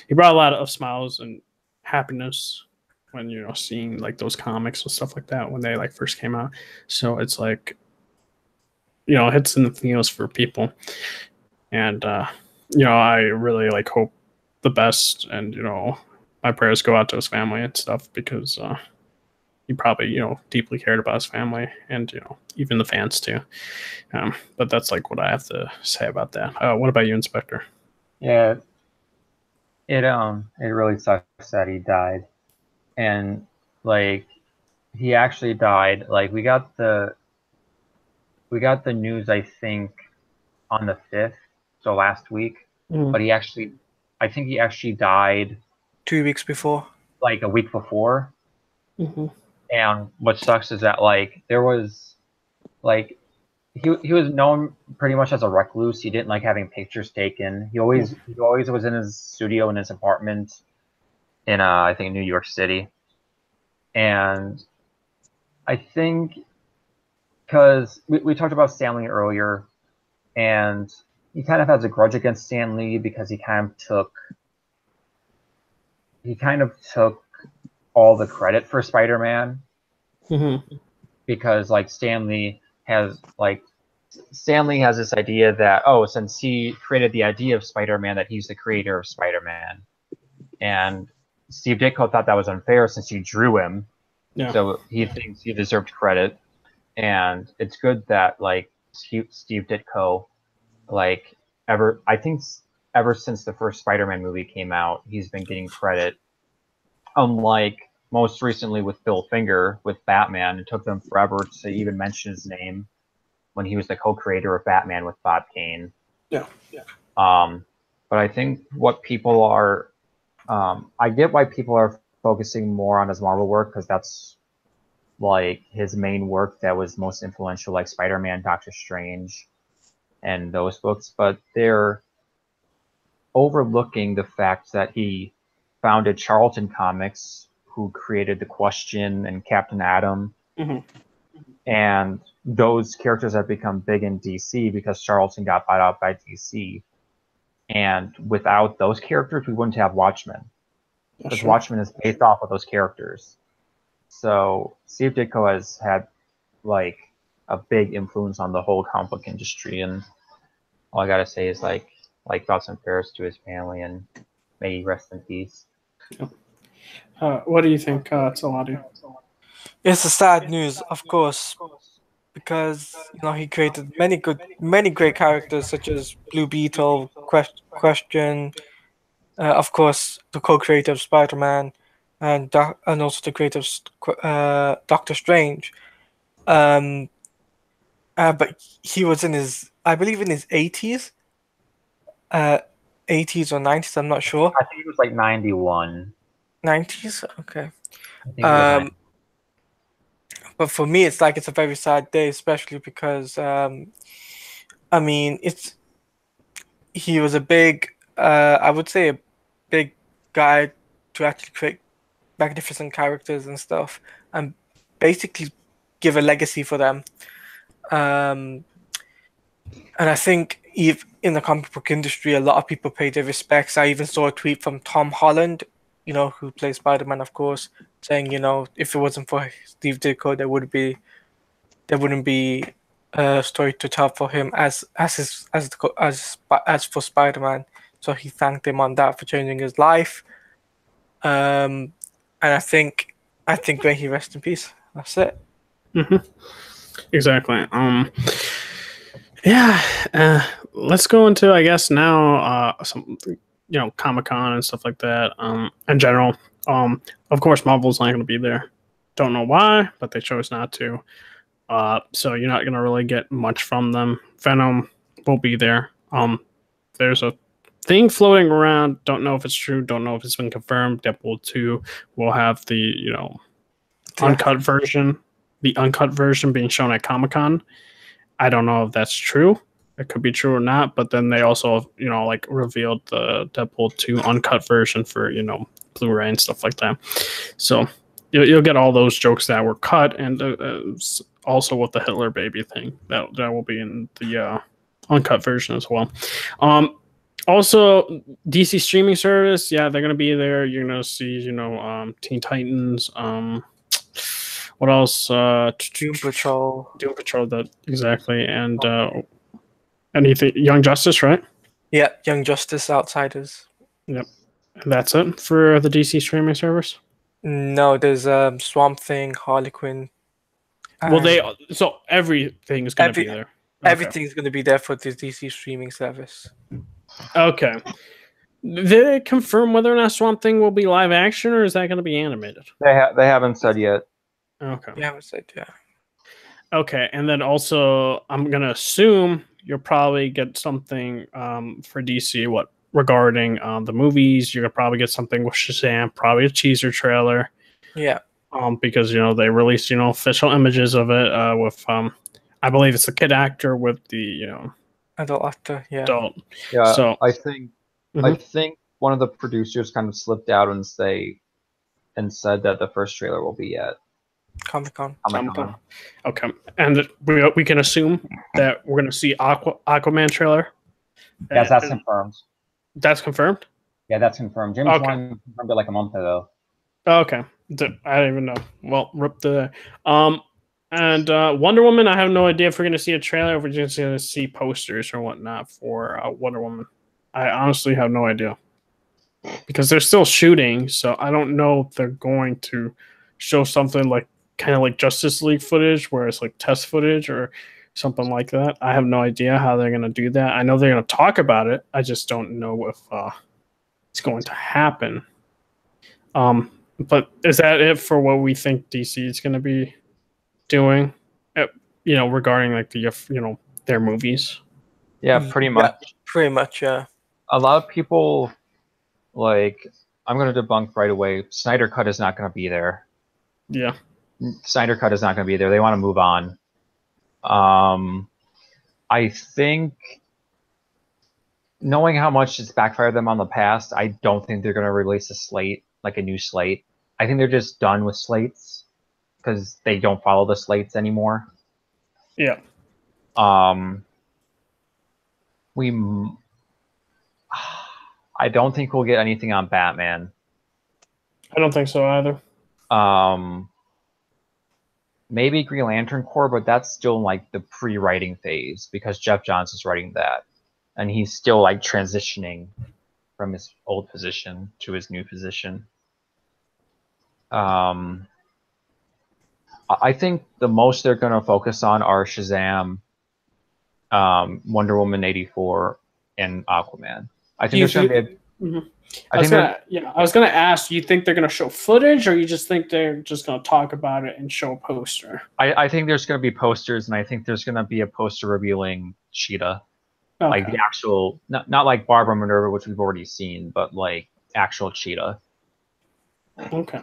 S1: he brought a lot of smiles and happiness when seeing like those comics and stuff like that when they like first came out. So it's like it hits in the feels for people, and I really like hope the best, and my prayers go out to his family and stuff, because he probably deeply cared about his family, and even the fans too. But that's like what I have to say about that. What about you, Inspector?
S2: Yeah, it really sucks that he died, and like he actually died. Like we got the news, I think, on the 5th, so last week. But I think he actually died
S3: 2 weeks before,
S2: like a week before.
S1: Mm-hmm.
S2: And what sucks is that like there was like he was known pretty much as a recluse. He didn't like having pictures taken. He always was in his studio in his apartment in I think New York City. And I think because we talked about Stan Lee earlier, and he kind of has a grudge against Stan Lee because he kind of took all the credit for Spider-Man.
S1: Mm-hmm.
S2: Because like Stan Lee has this idea that, since he created the idea of Spider-Man, that he's the creator of Spider-Man. And Steve Ditko thought that was unfair since he drew him. Yeah. So he thinks he deserved credit. And it's good that like Steve Ditko, like ever since the first Spider-Man movie came out, he's been getting credit unlike most recently with Bill Finger with Batman, it took them forever to even mention his name when he was the co-creator of Batman with Bob Kane.
S1: Yeah.
S2: But I think what people are, I get why people are focusing more on his Marvel work, because that's like his main work that was most influential, like Spider-Man, Doctor Strange, and those books. But they're overlooking the fact that he founded Charlton Comics, who created The Question and Captain Atom.
S1: Mm-hmm.
S2: And those characters have become big in DC because Charlton got bought out by DC. And without those characters, we wouldn't have Watchmen. Because Watchmen is based off of those characters. So Steve Ditko has had like a big influence on the whole comic book industry, and all I gotta say is like thoughts and prayers to his family, and may he rest in peace.
S1: What do you think, TLoU?
S3: It's a sad news, of course, because he created many great characters such as Blue Beetle, Question, of course the co-creator of Spider-Man, and also the creator of Doctor Strange. But he was I believe in his 80s, 80s or 90s. I'm not sure.
S2: I think it was like 91.
S3: 90s, okay.
S2: I think it was
S3: But for me, it's a very sad day, especially because I mean, he was a big, I would say, a big guy to actually create magnificent characters and stuff, and basically give a legacy for them. And I think in the comic book industry, a lot of people pay their respects. I even saw a tweet from Tom Holland, who plays Spider-Man, of course, saying, if it wasn't for Steve Ditko, there wouldn't be a story to tell for him as for Spider-Man. So he thanked him on that for changing his life. And I think may he rest in peace. That's it.
S1: Mm-hmm. Exactly. Yeah. Let's go into, I guess, now some Comic-Con and stuff like that. In general, of course, Marvel's not going to be there. Don't know why, but they chose not to. So you're not going to really get much from them. Venom will be there. There's a thing floating around. Don't know if it's true. Don't know if it's been confirmed. Deadpool 2 will have the uncut version. The uncut version being shown at Comic-Con. I don't know if that's true. It could be true or not. But then they also, revealed the Deadpool 2 uncut version for, Blu-ray and stuff like that. So you'll get all those jokes that were cut, and also with the Hitler baby thing that will be in the uncut version as well. Also, DC streaming service, yeah, they're gonna be there. You're gonna see, Teen Titans. What else?
S3: Doom Patrol.
S1: Doom Patrol, that exactly, and anything Young Justice, right?
S3: Yeah, Young Justice, Outsiders.
S1: Yep, and that's it for the DC streaming service.
S3: No, there's Swamp Thing, Harley Quinn.
S1: Well, so everything is going to be there.
S3: Everything's going to be there for the DC streaming service.
S1: Okay. Did they confirm whether or not Swamp Thing will be live action, or is that going to be animated?
S2: They haven't said yet.
S1: Okay.
S3: They haven't said yet.
S1: Okay, and then also, I'm going to assume you'll probably get something for DC, regarding the movies. You're going to probably get something with Shazam, probably a teaser trailer.
S3: Yeah.
S1: Because, they released, official images of it with, I believe it's the kid actor with the,
S3: adult actor, yeah.
S1: Adult.
S2: Yeah,
S1: so,
S2: I think one of the producers kind of slipped out and said that the first trailer will be at
S3: Comic-Con.
S1: Okay, and we can assume that we're going to see Aquaman trailer.
S2: Yes, that's confirmed.
S1: That's confirmed?
S2: Yeah, that's confirmed. James Wan confirmed it like a month ago.
S1: Okay. I don't even know. Well, rip the... And Wonder Woman, I have no idea if we're going to see a trailer or if we're just going to see posters or whatnot for Wonder Woman. I honestly have no idea. Because they're still shooting, so I don't know if they're going to show something kind of like Justice League footage, where it's like test footage or something like that. I have no idea how they're going to do that. I know they're going to talk about it. I just don't know if it's going to happen. But is that it for what we think DC is going to be doing? Regarding like the their movies.
S2: Yeah, pretty much.
S3: Yeah, pretty much. Yeah.
S2: A lot of people like. I'm going to debunk right away. Snyder Cut is not going to be there.
S1: Yeah.
S2: Snyder Cut is not going to be there. They want to move on. I think, knowing how much it's backfired them on the past, I don't think they're going to release a slate, like a new slate. I think they're just done with slates because they don't follow the slates anymore.
S1: Yeah.
S2: I don't think we'll get anything on Batman.
S1: I don't think so either.
S2: Maybe Green Lantern Corps, but that's still in like the pre-writing phase because Jeff Johns is writing that, and he's still like transitioning from his old position to his new position. I think the most they're going to focus on are Shazam, Wonder Woman 84, and Aquaman. I think there's going to be
S1: I was gonna ask, do you think they're gonna show footage, or you just think they're just gonna talk about it and show a poster?
S2: I think there's gonna be posters, and I think there's gonna be a poster revealing Cheetah.
S1: Okay.
S2: Like the actual, not like Barbara Minerva, which we've already seen, but like actual Cheetah.
S1: Okay.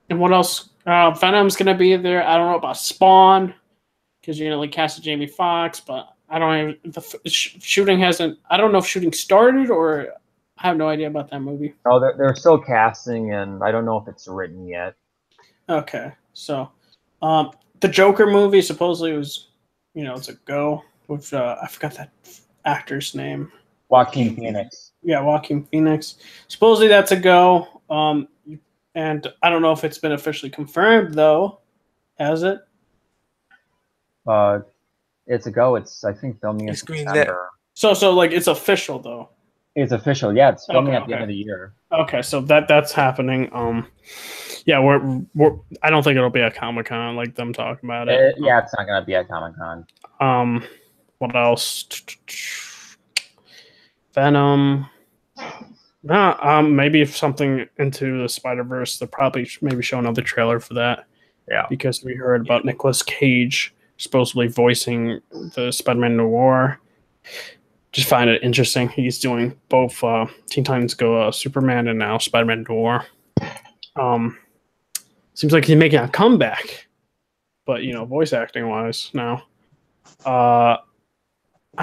S1: And what else? Venom's gonna be there. I don't know about Spawn, because like casted Jamie Foxx, but I don't even, the shooting hasn't. I don't know if shooting started, or I have no idea about that movie.
S2: Oh, they're still casting, and I don't know if it's written yet.
S1: Okay, so the Joker movie supposedly was, it's a go. With I forgot that actor's name.
S2: Joaquin Phoenix.
S1: Yeah, Joaquin Phoenix. Supposedly that's a go. And I don't know if it's been officially confirmed though. Has it?
S2: It's a go. I think filming in September.
S1: So like it's official though.
S2: It's official. Yeah, it's filming at the end of the year.
S1: Okay, so that's happening. Yeah, we're I don't think it'll be at Comic-Con like them talking about it.
S2: Yeah, it's not gonna be at Comic-Con.
S1: What else? Venom. Maybe if something into the Spider-Verse, they'll probably maybe show another trailer for that.
S2: Yeah,
S1: because we heard about Nicolas Cage supposedly voicing the Spider-Man Noir. Just find it interesting. He's doing both Teen Titans Go Superman and now Spider-Man Noir. Seems like he's making a comeback, but voice acting wise now. I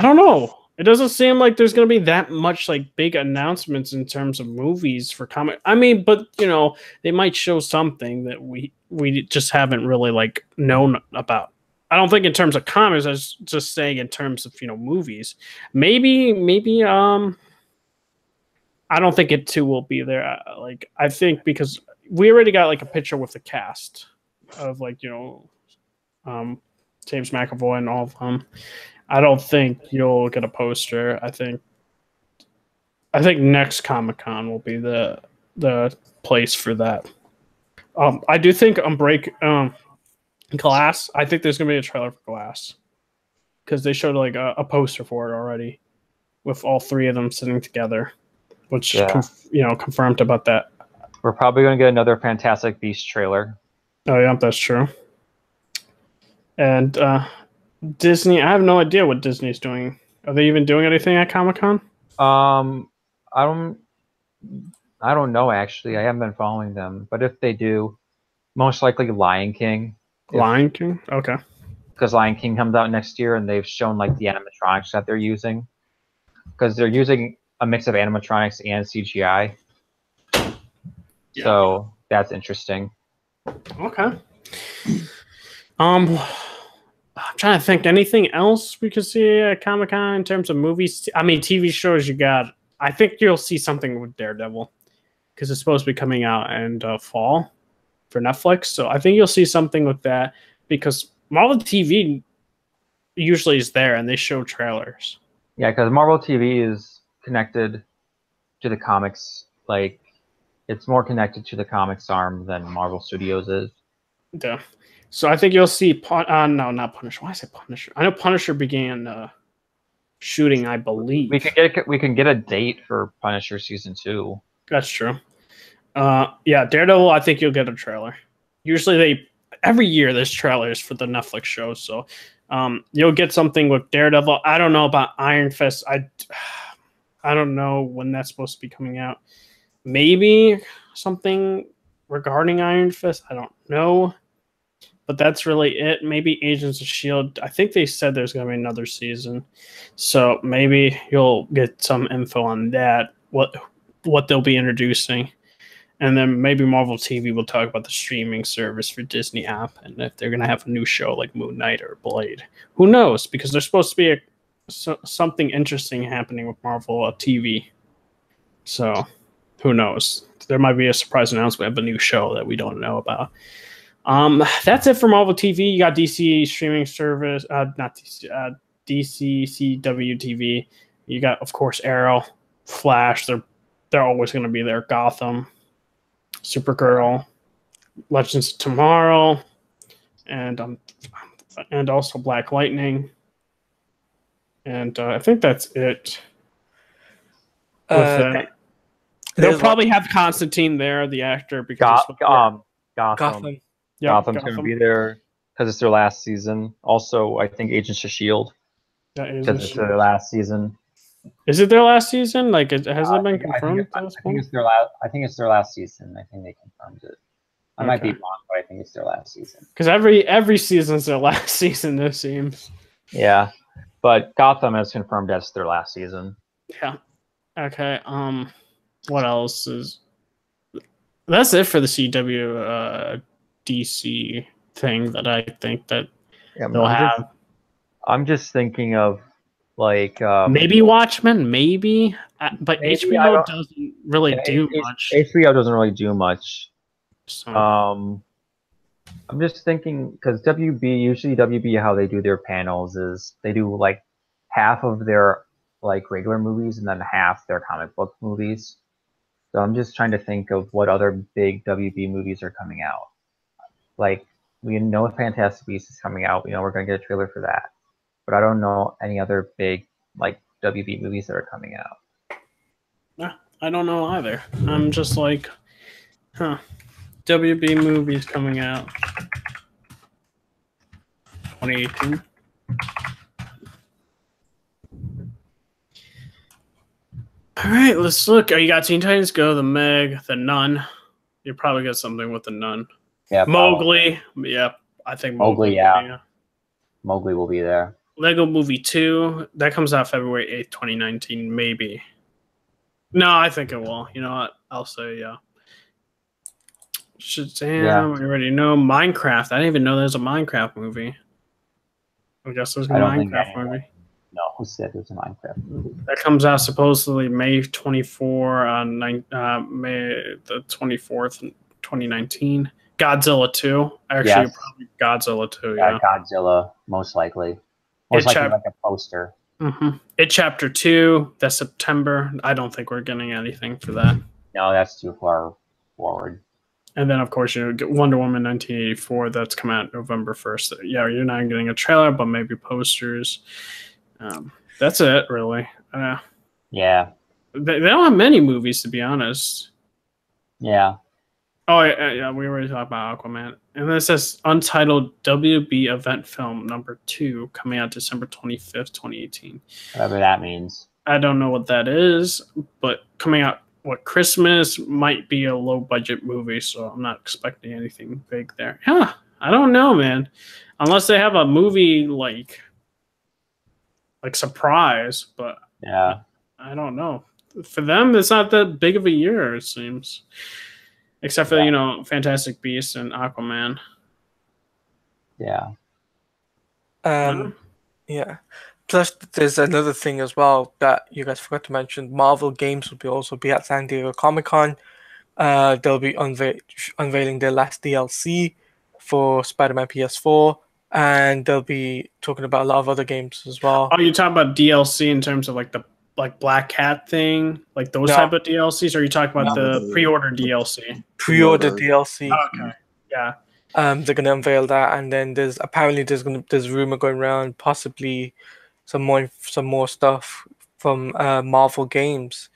S1: don't know. It doesn't seem like there's going to be that much like big announcements in terms of movies for comic. I mean, but they might show something that we just haven't really like known about. I don't think in terms of comics. I was just saying in terms of movies. Maybe I don't think it too will be there. Like I think because we already got like a picture with the cast of like James McAvoy and all of them. I don't think you'll get a poster. I think next Comic-Con will be the place for that. I do think Glass. I think there's gonna be a trailer for Glass because they showed like a poster for it already with all three of them sitting together, which confirmed about that.
S2: We're probably gonna get another Fantastic Beasts trailer.
S1: Oh yeah, that's true. And Disney, I have no idea what Disney's doing. Are they even doing anything at Comic-Con?
S2: I don't know actually. I haven't been following them, but if they do, most likely Lion King.
S1: Lion King? Okay.
S2: Because Lion King comes out next year, and they've shown like the animatronics that they're using. Because they're using a mix of animatronics and CGI. Yeah. So that's interesting.
S1: Okay. I'm trying to think anything else we could see at Comic-Con in terms of movies. I mean, TV shows you got. I think you'll see something with Daredevil because it's supposed to be coming out in fall for Netflix. So I think you'll see something with that because Marvel TV usually is there and they show trailers.
S2: Yeah, because Marvel TV is connected to the comics. Like, it's more connected to the comics arm than Marvel Studios is.
S1: Yeah. So I think you'll see. No, not Punisher. Why did I say Punisher? I know Punisher began shooting. I believe
S2: we can get a date for Punisher season 2.
S1: That's true. Yeah, Daredevil. I think you'll get a trailer. Usually, every year there's trailers for the Netflix shows, so you'll get something with Daredevil. I don't know about Iron Fist. I don't know when that's supposed to be coming out. Maybe something regarding Iron Fist. I don't know. But that's really it. Maybe Agents of S.H.I.E.L.D. I think they said there's going to be another season. So maybe you'll get some info on that, what they'll be introducing. And then maybe Marvel TV will talk about the streaming service for Disney app and if they're going to have a new show like Moon Knight or Blade. Who knows? Because there's supposed to be something interesting happening with Marvel TV. So who knows? There might be a surprise announcement of a new show that we don't know about. That's it for Marvel TV. You got DC streaming service, not DC, DC CW TV. You got, of course, Arrow, Flash. They're always going to be there. Gotham, Supergirl, Legends of Tomorrow, and also Black Lightning. And I think that's it. They'll probably have Constantine there, the actor, because
S2: Gotham.
S1: Yep,
S2: Gotham's going to be there because it's their last season. Also, I think Agents of S.H.I.E.L.D. because it's their last season.
S1: Is it their last season? Like, has it been confirmed?
S2: I think it's their last. I think it's their last season. I think they confirmed it. I might be wrong, but I think it's their last season.
S1: Because every season's their last season. This seems.
S2: Yeah, but Gotham has confirmed that's their last season.
S1: Yeah. Okay. What else is? That's it for the CW. DC thing that I think that they'll have.
S2: I'm just thinking of like
S1: maybe Watchmen, maybe, but maybe HBO doesn't really do much.
S2: HBO doesn't really do much.
S1: So.
S2: I'm just thinking because WB how they do their panels is they do like half of their like regular movies and then half their comic book movies. So I'm just trying to think of what other big WB movies are coming out. Like, we know Fantastic Beasts is coming out. We know we're going to get a trailer for that. But I don't know any other big, like, WB movies that are coming out.
S1: Yeah, I don't know either. I'm just like, WB movies coming out. 2018. All right, let's look. You got Teen Titans Go, The Meg, The Nun. You probably got something with The Nun.
S2: Yeah,
S1: Mowgli. Yeah, I think
S2: Mowgli. Yeah, Mowgli will be there.
S1: Lego Movie 2. That comes out February 8th, 2019. Maybe. No, I think it will. You know what? I'll say yeah. Shazam. I already know. Minecraft. I didn't even know there's a Minecraft movie. I guess there's a Minecraft movie.
S2: No, who said there's a Minecraft movie?
S1: That comes out supposedly May 24 on May the 24th, 2019. Godzilla 2. Actually, probably Godzilla 2. Yeah,
S2: Godzilla, most likely. Most likely like a poster.
S1: Mm-hmm. It Chapter 2. That's September. I don't think we're getting anything for that.
S2: No, that's too far forward.
S1: And then, of course, you know, Wonder Woman 1984. That's come out November 1st. Yeah, you're not getting a trailer, but maybe posters. That's it, really.
S2: Yeah.
S1: They don't have many movies, to be honest.
S2: Yeah.
S1: Oh, yeah, we already talked about Aquaman. And then it says Untitled WB Event Film number 2 coming out December 25th, 2018.
S2: Whatever that means.
S1: I don't know what that is, but coming out, Christmas might be a low-budget movie, so I'm not expecting anything big there. Yeah, I don't know, man. Unless they have a movie, like surprise, but
S2: yeah,
S1: I don't know. For them, it's not that big of a year, it seems. Except for, you know, Fantastic Beasts and Aquaman.
S2: Yeah.
S3: Yeah. Plus, there's another thing as well that you guys forgot to mention. Marvel Games will also be at San Diego Comic-Con. They'll be unveiling their last DLC for Spider-Man PS4. And they'll be talking about a lot of other games as well.
S1: Oh, you're talking about DLC in terms of like the Black Cat thing, like those type of DLCs, or are you talking about the pre-order DLC?
S3: Pre-order DLC.
S1: Oh, okay. Yeah.
S3: They're gonna unveil that, and then there's rumor going around possibly some more stuff from Marvel Games.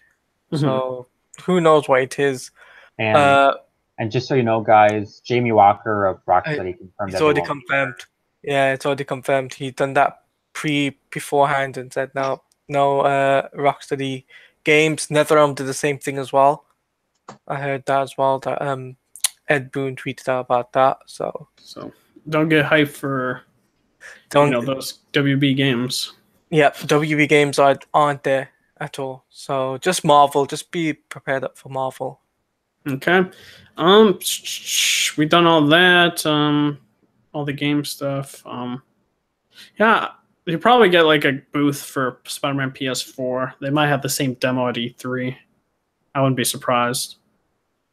S3: Mm-hmm. So who knows what it is.
S2: And just so you know, guys, Jamie Walker of Rocksteady confirmed
S3: it's already confirmed. Yeah, it's already confirmed. He done that beforehand and said no. Rocksteady Games. NetherRealm did the same thing as well. I heard that as well. That Ed Boon tweeted out about that. So
S1: don't get hyped for those WB games.
S3: Yeah, WB games aren't there at all. So just Marvel. Just be prepared up for Marvel.
S1: Okay. We done all that. All the game stuff. Yeah, you probably get like a booth for Spider-Man PS4. They might have the same demo at E3. I wouldn't be surprised.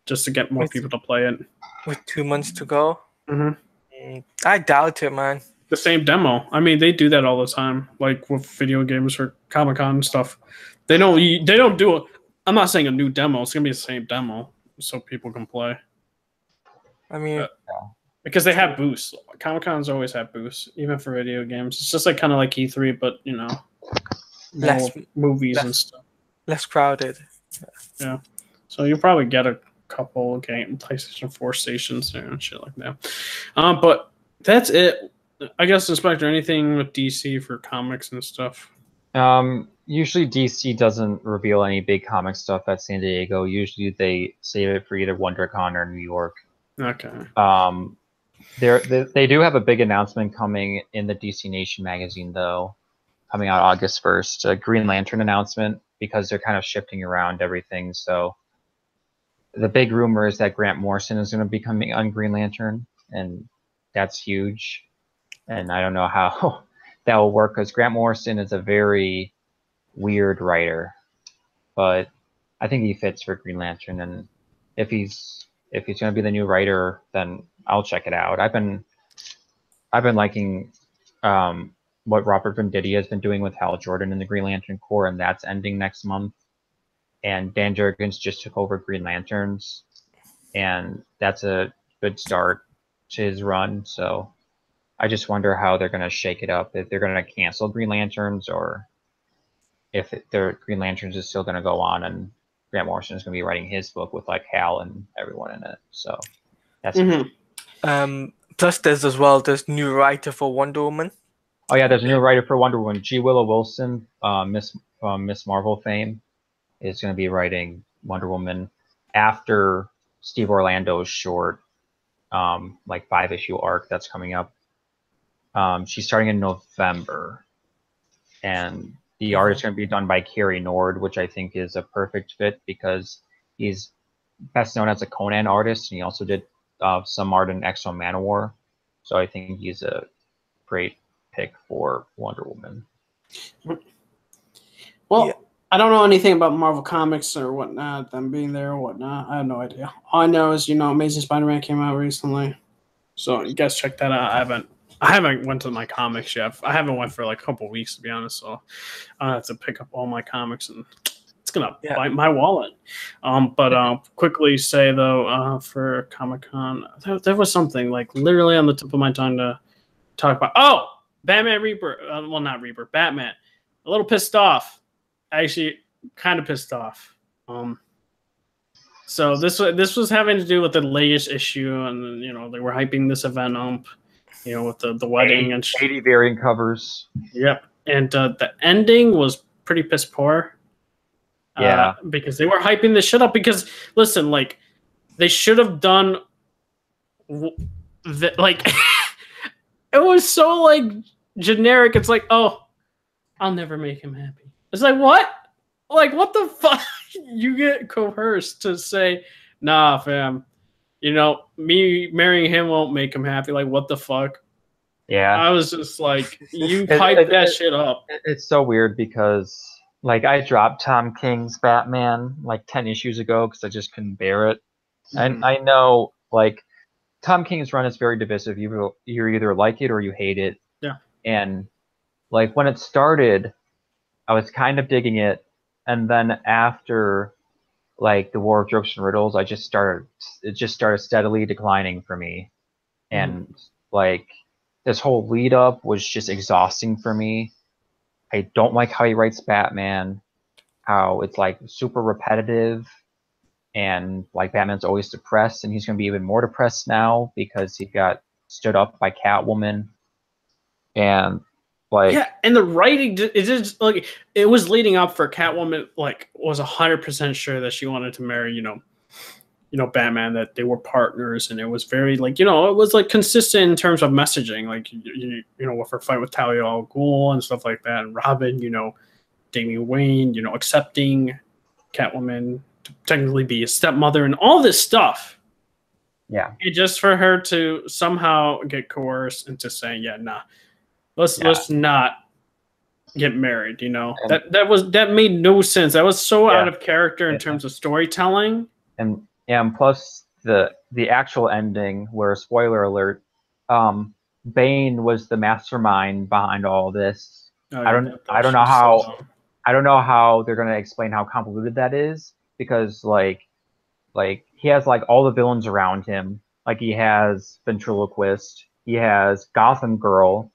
S1: Just to get more people to play it.
S3: With 2 months to go.
S1: Mm-hmm.
S3: I doubt it, man.
S1: The same demo. I mean, they do that all the time, like with video games or Comic-Con and stuff. They don't do it. I'm not saying a new demo. It's gonna be the same demo, so people can play.
S3: I mean,
S1: because they have booths. Comic-Cons always have booths, even for video games. It's just like kind of like E3, but
S3: less
S1: movies and stuff.
S3: Less crowded.
S1: Yeah. So you'll probably get a couple PlayStation 4 stations there and shit like that. But that's it. I guess, Inspector, anything with DC for comics and stuff?
S2: Usually DC doesn't reveal any big comic stuff at San Diego. Usually they save it for either WonderCon or New York.
S1: Okay.
S2: They do have a big announcement coming in the DC Nation magazine, though, coming out August 1st. A Green Lantern announcement, because they're kind of shifting around everything. So the big rumor is that Grant Morrison is going to be coming on Green Lantern, and that's huge. And I don't know how that will work, because Grant Morrison is a very weird writer, but I think he fits for Green Lantern. And if he's going to be the new writer, then I'll check it out. I've been liking what Robert Venditti has been doing with Hal Jordan in the Green Lantern Corps, and that's ending next month. And Dan Jurgens just took over Green Lanterns, and that's a good start to his run. So I just wonder how they're going to shake it up, if they're going to cancel Green Lanterns, or if their Green Lanterns is still going to go on and Grant Morrison is going to be writing his book with like Hal and everyone in it. So that's
S3: plus there's new writer for Wonder Woman.
S2: Oh yeah, there's a new writer for Wonder Woman. G. Willow Wilson, Miss Marvel fame, is going to be writing Wonder Woman after Steve Orlando's short, like 5-issue arc that's coming up. She's starting in November, and the art is going to be done by Kerry Nord, which I think is a perfect fit, because he's best known as a Conan artist, and he also did some art in X-O Manowar. So I think he's a great pick for Wonder Woman.
S1: Well, yeah. I don't know anything about Marvel Comics or whatnot, them being there or whatnot. I have no idea. All I know is, Amazing Spider-Man came out recently, so you guys check that out. I haven't went to my comics yet. I haven't went for like a couple of weeks, to be honest. So I have to pick up all my comics, and it's gonna bite my wallet. But quickly say though, for Comic-Con, there was something like literally on the tip of my tongue to talk about. Oh, Batman Rebirth. Well, not Rebirth. Batman. A little pissed off. Actually, kind of pissed off. So this was having to do with the latest issue, and they were hyping this event up. With the wedding and
S2: 80 variant covers.
S1: Yep. And the ending was pretty piss poor.
S2: Yeah.
S1: Because they were hyping this shit up. Because, listen, like, they should have done... it was so, like, generic. It's like, oh, I'll never make him happy. It's like, what? Like, what the fuck? You get coerced to say, nah, fam. Me marrying him won't make him happy. Like, what the fuck?
S2: Yeah.
S1: I was just like, you hyped that shit up.
S2: It's so weird because, like, I dropped Tom King's Batman, like, 10 issues ago because I just couldn't bear it. Mm-hmm. And I know, like, Tom King's run is very divisive. You either like it or you hate it.
S1: Yeah.
S2: And, like, when it started, I was kind of digging it. And then after... like the War of Jokes and Riddles, it just started steadily declining for me. And like this whole lead up was just exhausting for me. I don't like how he writes Batman, how it's like super repetitive. and like Batman's always depressed, and he's going to be even more depressed now because he got stood up by Catwoman, and like
S1: yeah, and the writing it just like it was leading up for Catwoman. Like was 100% sure that she wanted to marry Batman, that they were partners, and it was very like it was like consistent in terms of messaging, like with her fight with Talia al Ghul and stuff like that, and Robin, Damian Wayne, accepting Catwoman to technically be a stepmother and all this stuff.
S2: Yeah.
S1: And just for her to somehow get coerced into saying, yeah, nah, let's not get married, that made no sense. That was so out of character in terms of storytelling.
S2: And plus the actual ending, where, spoiler alert, Bane was the mastermind behind all this. I don't know how they're gonna explain how convoluted that is, because like he has like all the villains around him. Like he has Ventriloquist, he has Gotham Girl,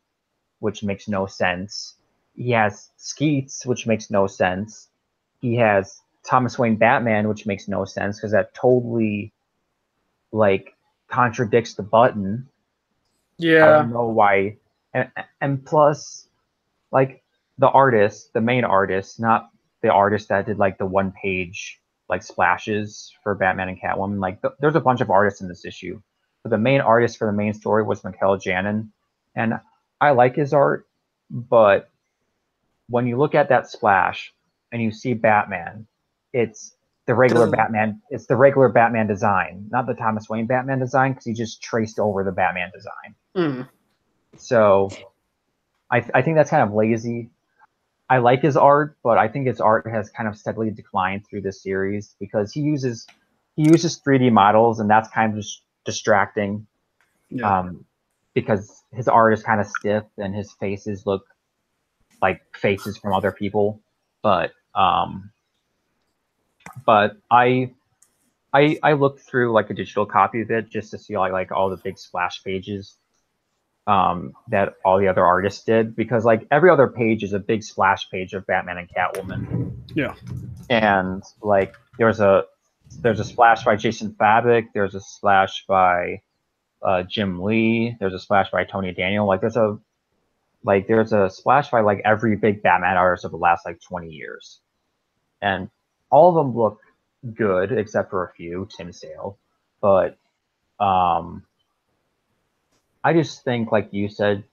S2: which makes no sense. He has Skeets, which makes no sense. He has Thomas Wayne Batman, which makes no sense because that totally like contradicts the Button.
S1: Yeah.
S2: I don't know why. And plus, like the main artist, not the artist that did like the one-page like splashes for Batman and Catwoman. Like there's a bunch of artists in this issue, but the main artist for the main story was Mikel Janin, and I like his art, but when you look at that splash and you see Batman, it's the regular Batman. It's the regular Batman design, not the Thomas Wayne Batman design, because he just traced over the Batman design. So I think that's kind of lazy. I like his art, but I think his art has kind of steadily declined through this series because he uses 3D models, and that's kind of just distracting.
S1: Yeah.
S2: Because his art is kind of stiff and his faces look like faces from other people. But I looked through like a digital copy of it just to see like all the big splash pages that all the other artists did, because like every other page is a big splash page of Batman and Catwoman.
S1: Yeah.
S2: And like there's a splash by Jason Fabok, there's a splash by Jim Lee, there's a splash by Tony Daniel. Like there's a splash by like every big Batman artist of the last like 20 years. And all of them look good except for a few, Tim Sale. But I just think, like you said,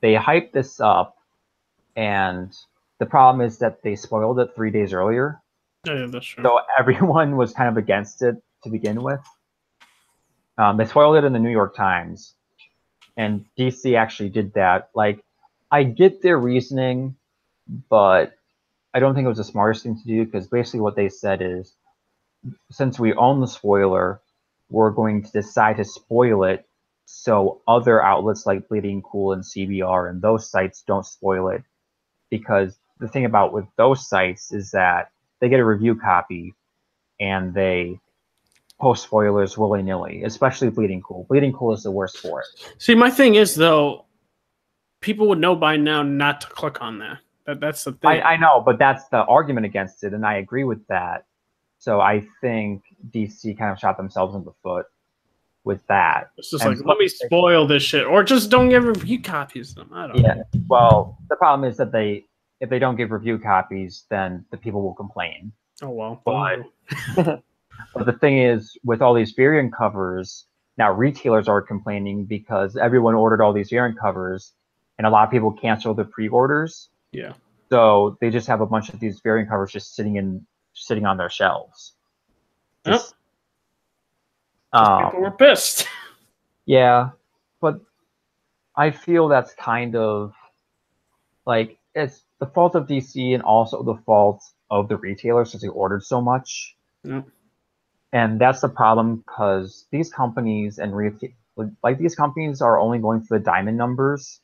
S2: they hyped this up, and the problem is that they spoiled it 3 days earlier.
S1: Yeah, that's true.
S2: So everyone was kind of against it to begin with. They spoiled it in the New York Times, and DC actually did that. Like, I get their reasoning, but I don't think it was the smartest thing to do, because basically what they said is, since we own the spoiler, we're going to decide to spoil it so other outlets like Bleeding Cool and CBR and those sites don't spoil it. Because the thing about with those sites is that they get a review copy and they post spoilers willy-nilly, especially Bleeding Cool. Bleeding Cool is the worst for it.
S1: See, my thing is, though, people would know by now not to click on that. That's the thing.
S2: I know, but that's the argument against it, and I agree with that. So I think DC kind of shot themselves in the foot with that.
S1: It's just like, let me spoil this shit, or just don't give review copies to them. I don't know.
S2: Well, the problem is that if they don't give review copies, then the people will complain.
S1: Oh, well.
S2: But, but the thing is, with all these variant covers, now retailers are complaining because everyone ordered all these variant covers, and a lot of people canceled their pre-orders.
S1: Yeah.
S2: So they just have a bunch of these variant covers just sitting on their shelves.
S1: People were pissed.
S2: Yeah, but I feel that's kind of like, it's the fault of DC and also the fault of the retailers since they ordered so much.
S1: Yeah.
S2: And that's the problem, because these companies these companies are only going for the diamond numbers,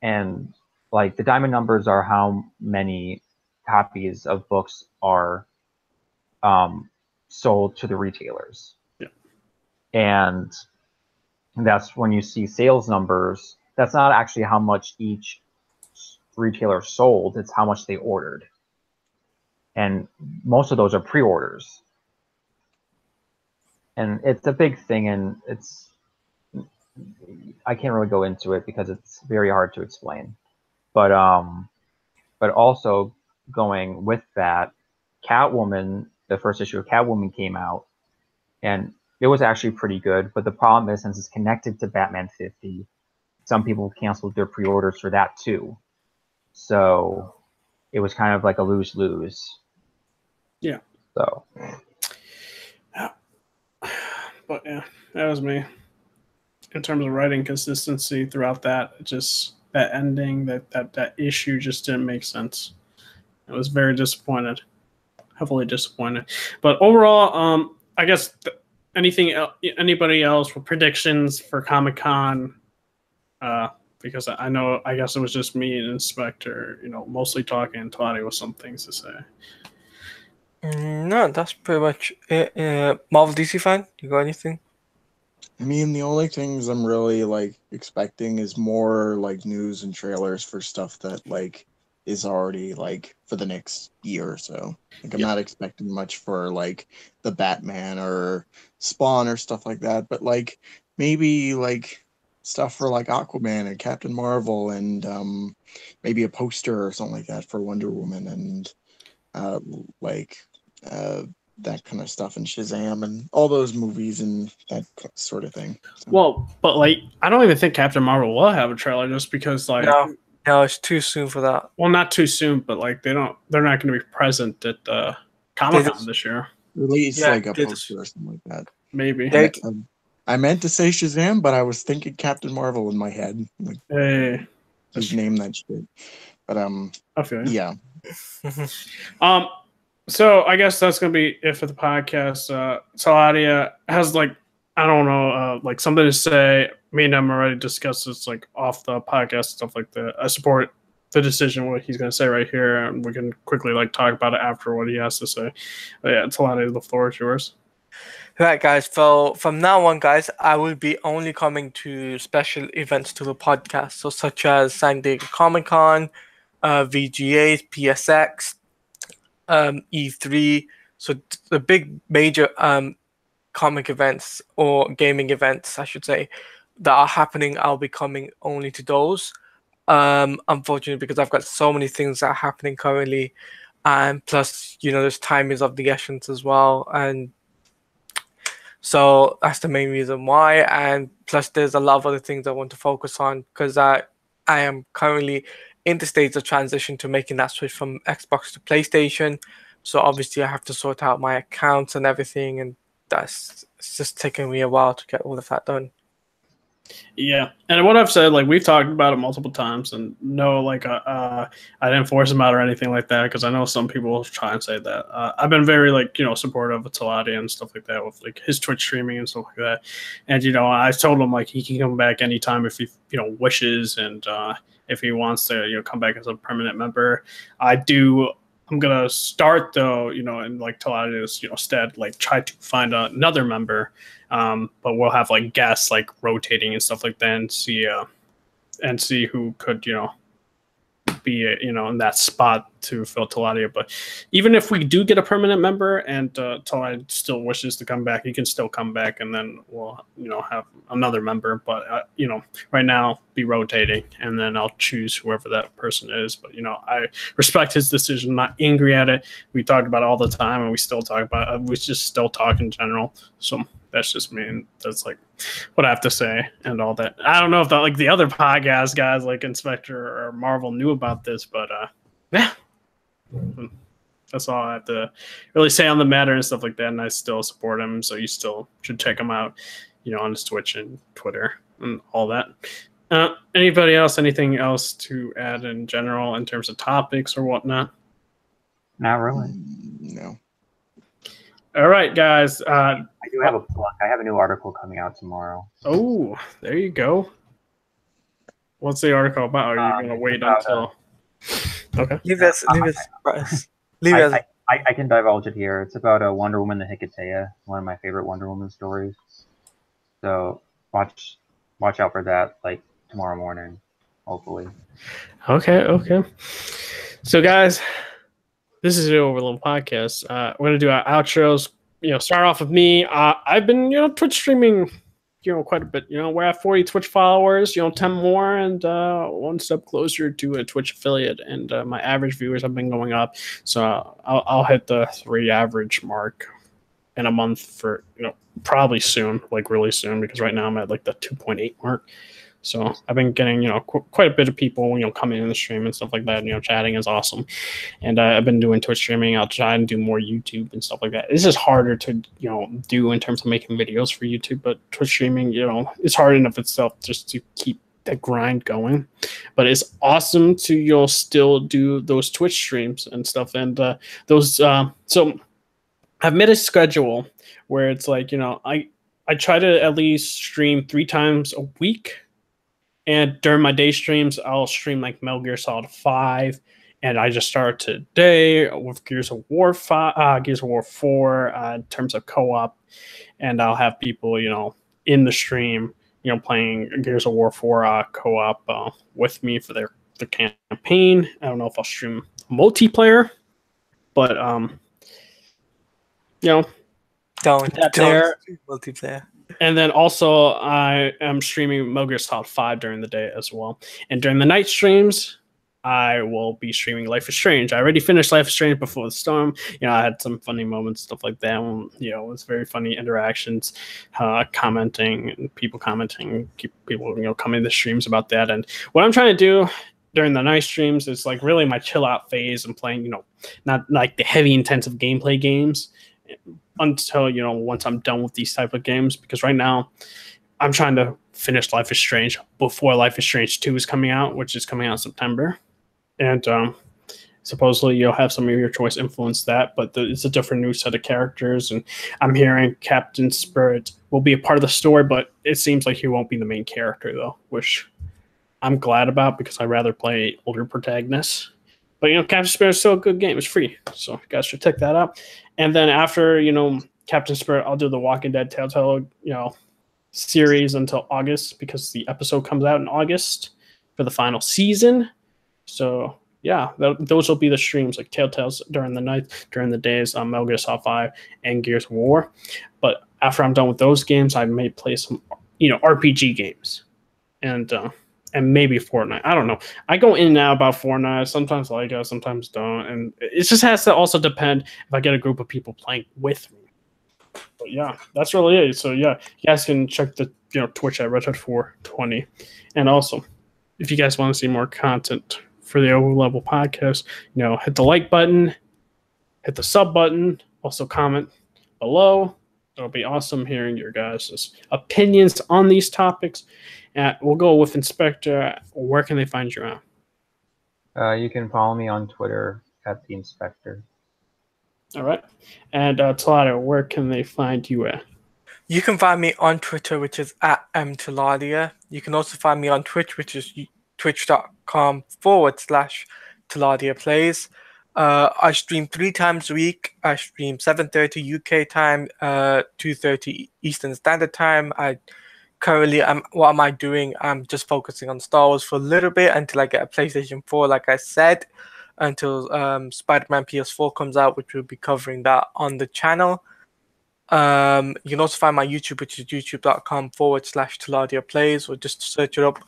S2: and like the diamond numbers are how many copies of books are sold to the retailers.
S1: Yeah.
S2: And that's when you see sales numbers. That's not actually how much each retailer sold, it's how much they ordered. And most of those are pre-orders. and it's a big thing, and I can't really go into it because it's very hard to explain. But also going with that, Catwoman, the first issue of Catwoman came out, and it was actually pretty good. But the problem is, since it's connected to Batman 50, some people canceled their pre-orders for that too. So it was kind of like a lose-lose.
S1: Yeah.
S2: So.
S1: But yeah, that was me. In terms of writing consistency throughout that, just that ending, that issue just didn't make sense. I was very disappointed, heavily disappointed. But overall, I guess anybody else with predictions for Comic-Con? Because I guess it was just me and Inspector, mostly talking, and Toddy with some things to say.
S3: No, that's pretty much it. Marvel DC fan, you got anything?
S4: I mean, the only things I'm really expecting is more news and trailers for stuff that is already for the next year or so. I'm not expecting much for the Batman or Spawn or stuff like that, but maybe stuff for Aquaman and Captain Marvel and maybe a poster or something like that for Wonder Woman and that kind of stuff, and Shazam and all those movies and that sort of thing. So.
S1: Well, but I don't even think Captain Marvel will have a trailer just because
S3: no, it's too soon for that.
S1: Well, not too soon, but they're not going to be present at Comic-Con this year.
S4: Release a poster or something like that.
S1: Maybe.
S4: I meant to say Shazam, but I was thinking Captain Marvel in my head.
S1: Hey,
S4: just name that shit. But
S1: I feel you.
S4: Yeah.
S1: So I guess that's gonna be it for the podcast. Saladia has I don't know, something to say. Me and him already discussed this off the podcast, stuff like that. I support the decision, what he's gonna say right here, and we can quickly talk about it after what he has to say. But yeah, Saladia, the floor is yours.
S3: Right, guys. So from now on, guys, I will be only coming to special events to the podcast, so such as San Diego Comic-Con, VGAs, PSX, E3. So the big major comic events or gaming events, I should say, that are happening, I'll be coming only to those. Unfortunately, because I've got so many things that are happening currently, and plus, there's time is of the essence as well, and so that's the main reason why. And plus, there's a lot of other things I want to focus on because I am currently in the stage of transition to making that switch from Xbox to PlayStation. So obviously, I have to sort out my accounts and everything, and it's just taking me a while to get all of that done.
S1: Yeah, and what I've said, we've talked about it multiple times, and no, I didn't force him out or anything like that, because I know some people try and say that. I've been very supportive of Talati and stuff like that with his Twitch streaming and stuff like that, and I told him he can come back anytime if he wishes, and if he wants to come back as a permanent member. I'm gonna start though, and Talati's stead, try to find another member. But we'll have guests rotating and stuff like that, and see who could be in that spot to fill Taladia. But even if we do get a permanent member and Taladia still wishes to come back, he can still come back, and then we'll have another member. But right now be rotating, and then I'll choose whoever that person is. But I respect his decision. I'm not angry at it. We talked about it all the time, and we still talk about it. We just still talk in general. So that's just me, and that's what I have to say and all that. I don't know if the other podcast guys Inspector or Marvel knew about this, but yeah, that's all I have to really say on the matter and stuff like that. And I still support him, so you still should check him out, on his Twitch and Twitter and all that. Anybody else? Anything else to add in general in terms of topics or whatnot?
S2: Not really.
S4: No.
S1: All right, guys.
S2: I do have a plug. I have a new article coming out tomorrow.
S1: Oh, there you go. What's the article about? Are you going to wait until... Okay.
S3: Leave us.
S2: I can divulge it here. It's about a Wonder Woman, the Hikatea, one of my favorite Wonder Woman stories. So watch out for that, tomorrow morning, hopefully.
S1: Okay. So, guys, this is the Overleveled podcast. We're going to do our outros start off with me. I've been, Twitch streaming, quite a bit. We're at 40 Twitch followers, 10 more, and one step closer to a Twitch affiliate. And my average viewers have been going up, so I'll hit the 3 average mark in a month for, probably soon, like really soon, because right now I'm at like the 2.8 mark. So I've been getting, quite a bit of people, coming in the stream and stuff like that. Chatting is awesome. And I've been doing Twitch streaming. I'll try and do more YouTube and stuff like that. This is harder to, do in terms of making videos for YouTube, but Twitch streaming, it's hard enough itself just to keep that grind going. But it's awesome to, still do those Twitch streams and stuff. And so I've made a schedule where it's like, I try to at least stream 3 times a week. And during my day streams, I'll stream like Metal Gear Solid 5. And I just started today with Gears of War 5, Gears of War 4 in terms of co-op. And I'll have people, in the stream, playing Gears of War 4 co-op with me for the campaign. I don't know if I'll stream multiplayer, but
S3: don't
S1: there
S3: multiplayer.
S1: And then also I am streaming Metal Gear Solid 5 during the day as well. And during the night streams, I will be streaming Life is Strange. I already finished Life is Strange before the storm. I had some funny moments, stuff like that. It was very funny interactions, commenting, and people commenting, people, coming to streams about that. And what I'm trying to do during the night streams is like really my chill out phase and playing, not like the heavy intensive gameplay games until, once I'm done with these type of games, because right now I'm trying to finish Life is Strange before Life is Strange 2 is coming out, which is coming out in September. And supposedly you'll have some of your choice influence that, but it's a different new set of characters. And I'm hearing Captain Spirit will be a part of the story, but it seems like he won't be the main character though, which I'm glad about because I'd rather play older protagonists. But, Captain Spirit is still a good game. It's free, so you guys should check that out. And then after, Captain Spirit, I'll do the Walking Dead Telltale, series until August because the episode comes out in August for the final season. So, yeah, those will be the streams, like Telltales during the night, during the days, Metal Gear Solid 5 and Gears of War. But after I'm done with those games, I may play some, RPG games. And maybe Fortnite. I don't know. I go in and out about Fortnite. Sometimes like it, sometimes don't. And it just has to also depend if I get a group of people playing with me. But yeah, that's really it. So yeah, you guys can check the Twitch at Redhead420. And also, if you guys want to see more content for the Overleveled podcast, hit the like button, hit the sub button, also comment below. It'll be awesome hearing your guys' opinions on these topics. We'll go with Inspector. Where can they find you at?
S2: You can follow me on Twitter at the Inspector.
S1: All right. And TLoU, where can they find you at?
S3: You can find me on Twitter, which is at mteladia. You can also find me on Twitch, which is twitch.com/Teladia Plays. I stream 3 times a week. I stream 7:30 UK time, 2:30 Eastern Standard Time. Currently, what am I doing? I'm just focusing on Star Wars for a little bit until I get a PlayStation 4, like I said, until Spider-Man PS4 comes out, which we'll be covering that on the channel. You can also find my YouTube, which is youtube.com/Teladia Plays, or just search it up.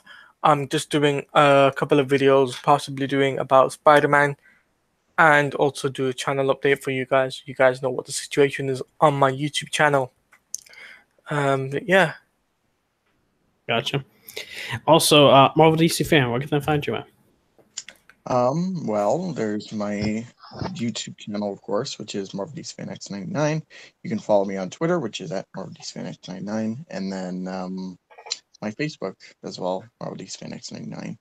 S3: I'm just doing a couple of videos, possibly doing about Spider-Man, and also do a channel update for you guys. You guys know what the situation is on my YouTube channel. Yeah.
S1: Gotcha. Also, Marvel DC fan, where can they find you at?
S4: Well, there's my YouTube channel, of course, which is Marvel DC Fan X99. You can follow me on Twitter, which is at Marvel DC Fan X99, and then my Facebook as well, Marvel DC Fan X99.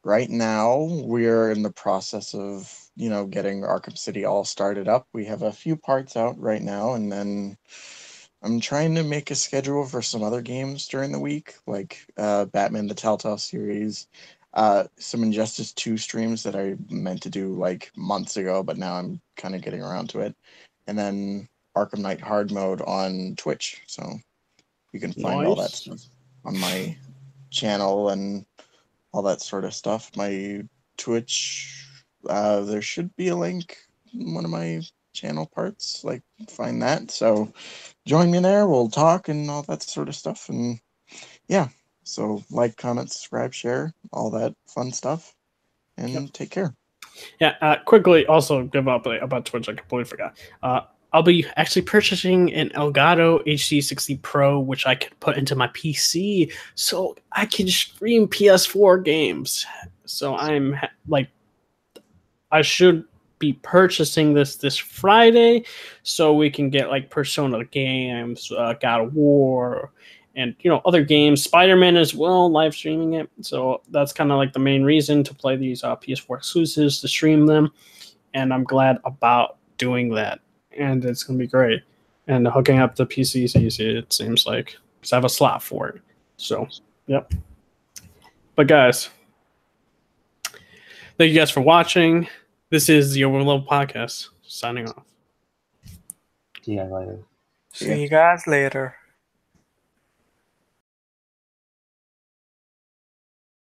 S4: Right now, we're in the process of, getting Arkham City all started up. We have a few parts out right now, and then I'm trying to make a schedule for some other games during the week, like Batman the Telltale series, some Injustice 2 streams that I meant to do like months ago, but now I'm kind of getting around to it. And then Arkham Knight Hard Mode on Twitch. So you can find all that stuff on my channel and all that sort of stuff. My Twitch, there should be a link in one of my channel parts, like find that. So join me there. We'll talk and all that sort of stuff. And yeah, so like, comment, subscribe, share, all that fun stuff. And take care.
S1: Yeah, quickly also give up about Twitch. I completely forgot. I'll be actually purchasing an Elgato HD60 Pro, which I can put into my PC, so I can stream PS4 games. So I'm like, I should be purchasing this Friday, so we can get like Persona games, God of War, and other games, Spider-Man as well, live streaming it. So that's kind of like the main reason to play these PS4 exclusives, to stream them, and I'm glad about doing that. And it's gonna be great. And hooking up the PC is easy, it seems like, because I have a slot for it. So, yep. But guys, thank you guys for watching. This is the Overleveled Podcast. Signing off.
S2: See you guys later.
S3: See you guys later.